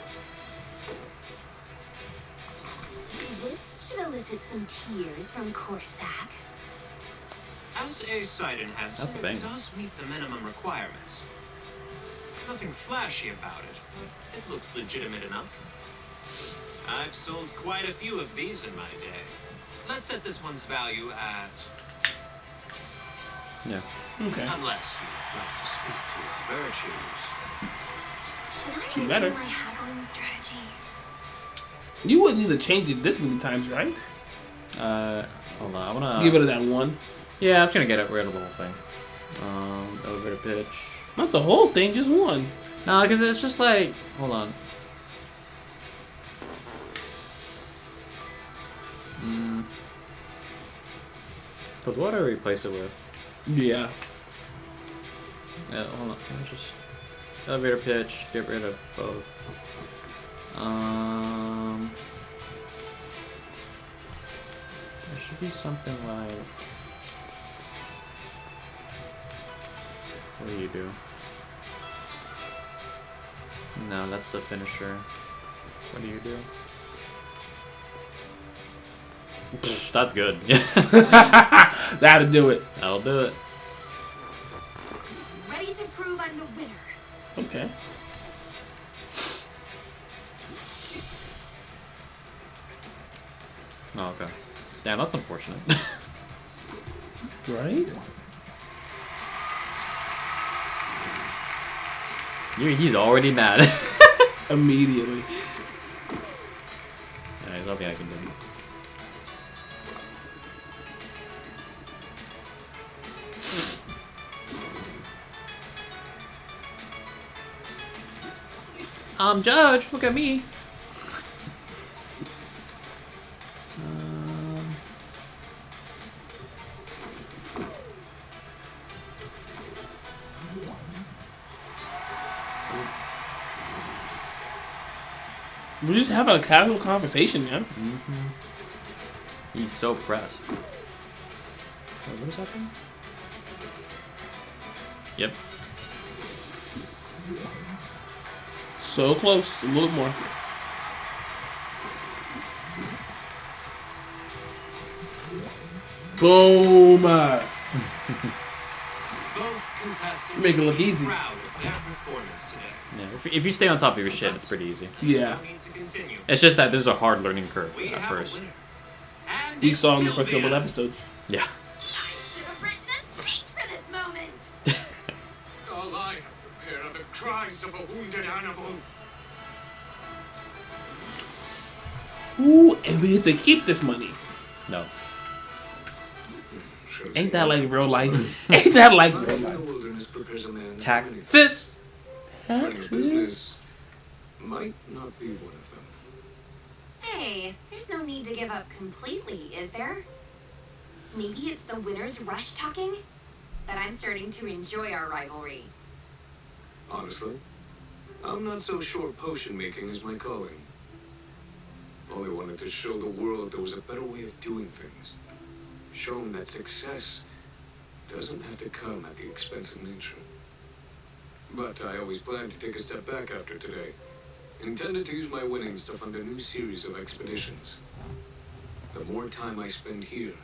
This should elicit some tears from Corsac. As a side enhancer, That's a banger. it does meet the minimum requirements. Nothing flashy about it, but it looks legitimate enough. I've sold quite a few of these in my day. Let's set this one's value at... Yeah. Okay. Unless you'd like to speak to its virtues. Should I She review better. my haggling strategy? You wouldn't need to change it this many times, right? Hold on. I wanna Give it that one. Yeah, I'm just gonna get rid of the whole thing. Elevator pitch. Not the whole thing, just one. No, because it's just like, hold on. Because what do I replace it with? Yeah. Yeah, hold on. Let me just elevator pitch. Get rid of both. There should be something like. What do you do? No, that's the finisher. What do you do? Pfft, that's good. That'll do it. That'll do it. Ready to prove I'm the winner. Okay. Oh, okay. Damn, that's unfortunate. Right? He's already mad. Immediately. Yeah, there's nothing I can do. Judge, look at me. We're just having a casual conversation, man. He's so pressed. Wait, what is happening? Yep. So close. A little more. Boom. Both contestants Make it look easy. proud of their performance today. Yeah, if you stay on top of your shit, it's pretty easy. Yeah. No need to continue. It's just that there's a hard learning curve We at have a first. winner. And We it saw in the will first be couple a- episodes. Yeah. I should have written a speech for this moment. All I have prepared are the cries of a wounded animal. Ooh, and we have to keep this money. No. Ain't that like real life? Ain't that like real Life in life? the wilderness prepares a man for anything. Taxes. Running a Taxes. business might not be one of them. Hey, there's no need to give up completely, is there? Maybe it's the winner's rush talking? But I'm starting to enjoy our rivalry. Honestly, I'm not so sure potion making is my calling. Only wanted to show the world there was a better way of doing things. Show them that success doesn't have to come at the expense of nature. But I always planned to take a step back after today. Intended to use my winnings to fund a new series of expeditions. The more time I spend here,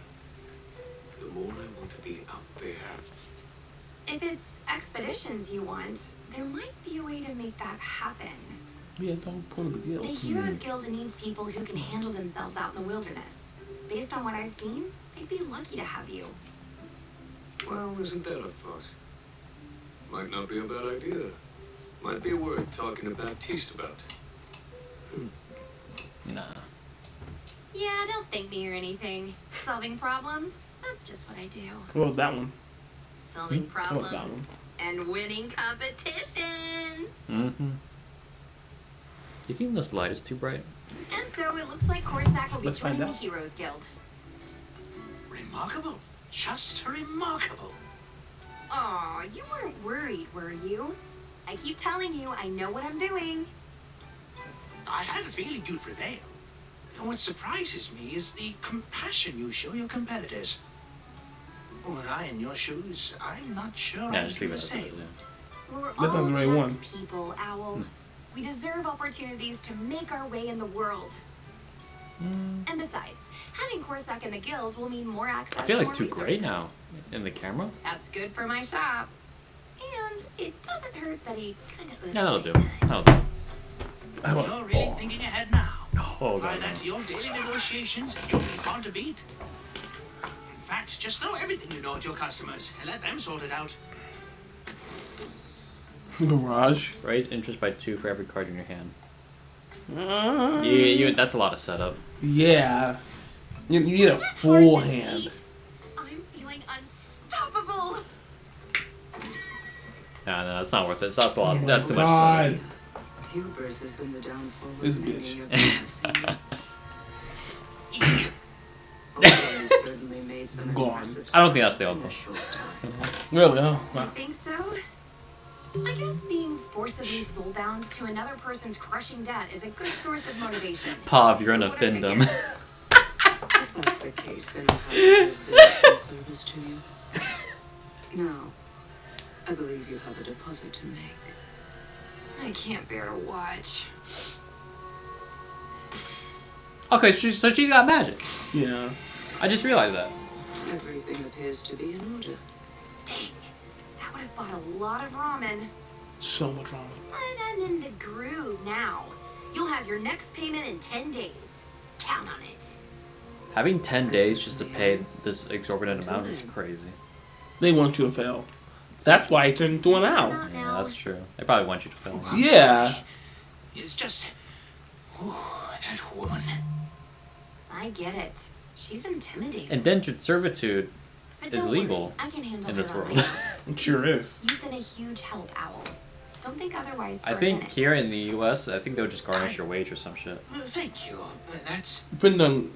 the more I want to be out there. If it's expeditions you want, there might be a way to make that happen. Yeah, it's all point of the guild. The Heroes Guild needs people who can handle themselves out in the wilderness. Based on what I've seen, they'd be lucky to have you. Well, isn't that a thought? Might not be a bad idea. Might be worth talking to Baptiste about. Nah. Yeah, don't thank me or anything. Solving problems, that's just what I do. What about that one? Solving How about that problems and winning competitions. Mm-hmm. Do you think this light is too bright? And so it looks like Corsac will be Let's find joining the out. Heroes Guild. Remarkable. Just remarkable. Aw, you weren't worried, were you? I keep telling you, I know what I'm doing. I had a feeling you'd prevail. What surprises me is the compassion you show your competitors. Were I in your shoes, I'm not sure Yeah, I'd just do leave the it as it is, same. yeah. We're That's all not the right just one. people, Owl. We deserve opportunities to make our way in the world. And besides, having Corsac in the guild will mean more access I feel to like it's more too gray resources. now in the camera. That's good for my shop. And it doesn't hurt that he kind of... Yeah, that'll do. That'll do. You're really thinking ahead now. Oh, Why, God. that's your daily negotiations, and you'll be hard to beat. In fact, just throw everything you know at your customers and let them sort it out. Garage. Raise interest by 2 for every card in your hand. Uh, That's a lot of setup. Yeah. You need a That's full hard to hand. beat. I'm feeling unstoppable. Nah, no, it's not worth it. That's a lot. That's too much. God. Hubris has been the downfall of This many bitch. of them, although you certainly made some Gone. impressive I don't think that's the strides in a uncle. short time. Really? Oh, You wow. think so? I guess being forcibly soul-bound to another person's crushing debt is a good source of motivation. Pav, you're gonna What I offend them. figure. If that's the case, then I'll have to be of some service to you. Now, I believe you have a deposit to make. I can't bear to watch. Okay, so she's got magic. Yeah. I just realized that. Everything appears to be in order. Dang, that would have bought a lot of ramen. So much ramen. But I'm in the groove now. You'll have your next payment in 10 days. Count on it. Having 10 days just to pay this exorbitant amount is crazy. They want you to fail. That's why it turned into an owl. Not Yeah, now. that's true. They probably want you to fail. Yeah. It's just. Ooh, that woman. I get it. She's intimidating. Indentured servitude But is don't worry, legal I can handle in her this on world. my own. It sure is. You've been a huge help, Owl. Don't think otherwise for I a think minute. here in the US, I think they'll just garnish your wage or some shit. Thank you. That's. Depending on.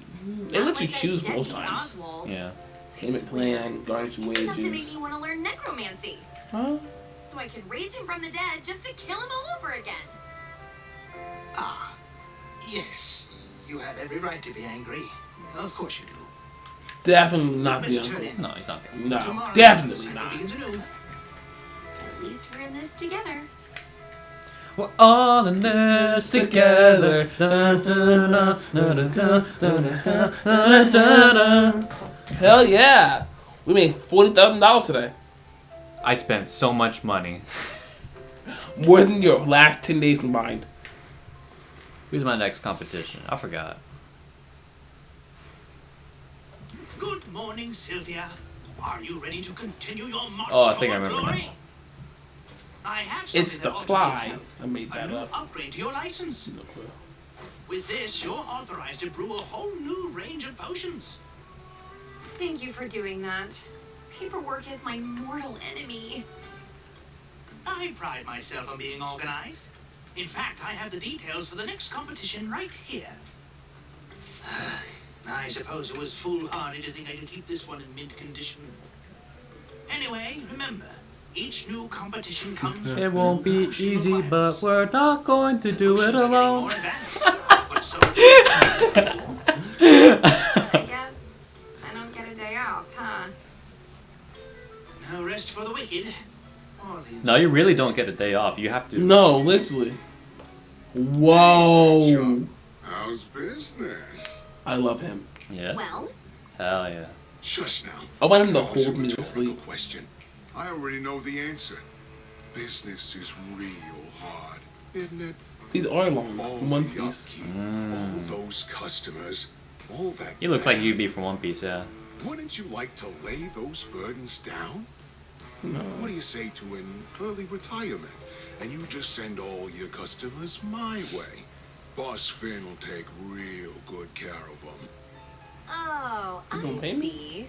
They Not let you like that choose most deadbeat times. Oswald. Yeah. Payment plan, garnish It's enough to make wages. me want to learn necromancy. Huh? So I can raise him from the dead just to kill him all over again. Ah. Yes. You have every right to be angry. Of course you do. Definitely not the Let's uncle. turn in. No, he's not there. No, Tomorrow, definitely the cycle not. begins anew. At least we're in this together. We're all in this together. Hell yeah. We made $40,000 today. I spent so much money. More than your last 10 days combined. Who's my next competition? I forgot. Good morning, Sylvia. Are you ready to continue your march Oh, I think I toward remember glory? now. I have something It's the that ought to be fly. help. I made A that new up. upgrade to your license. No clue. With this, you're authorized to brew a whole new range of potions. Thank you for doing that. Paperwork is my mortal enemy. I pride myself on being organized. In fact, I have the details for the next competition right here. I suppose it was foolhardy to think I could keep this one in mint condition. Anyway, remember, each new competition comes with It won't new be potion easy, requirements. but we're not going to do it Potions are getting alone. more advanced, but so I guess I don't get a day off, huh? no rest for the wicked. Or the No, you really don't get a day off. You have to. No, literally. Whoa. How's business? I love him. Yeah. Well, Hell yeah. Shush now. I want him to That was hold a me to rhetorical sleep. question. I already know the answer. Business is real hard, isn't it? These are long. All From One the Piece. upkeep, all those customers, all that. He looks like planning. you'd be from One Piece, yeah. Wouldn't you like to lay those burdens down? No. What do you say to an early retirement? And you just send all your customers my way. Boss Finn will take real good care of them. oh, You gonna I pay me? see.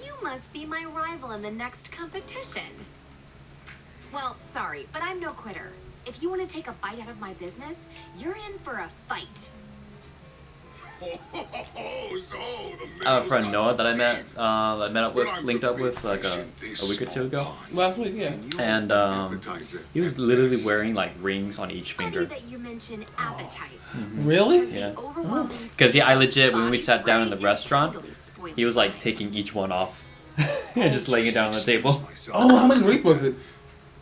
You must be my rival in the next competition. Well, sorry, but I'm no quitter. If you want to take a bite out of my business, you're in for a fight. I have a friend Noah that I met up with, linked up with like a week or two ago, Last week, yeah. and he was literally wearing like rings on each Funny finger. that you mention appetites. Really? Yeah. The overwhelming 'Cause, yeah, I smell of legit, when we body sat down in the spray is restaurant, totally spoiling He was like mine. taking each one off and just laying it down on the table. Oh, how much rings was it?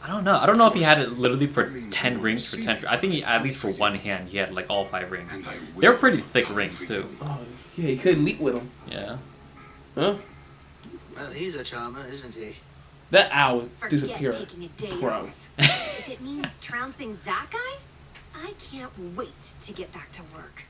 I don't know. I don't know if he had it literally for 10 rings for 10. I think he, at least for one hand, he had like all 5 rings. They're pretty thick rings too. Oh, yeah, he couldn't meet with him. Yeah. Huh? Well, he's a charmer, isn't he? That owl Forget disappeared. taking a day Bro. off. If it means trouncing that guy, I can't wait to get back to work.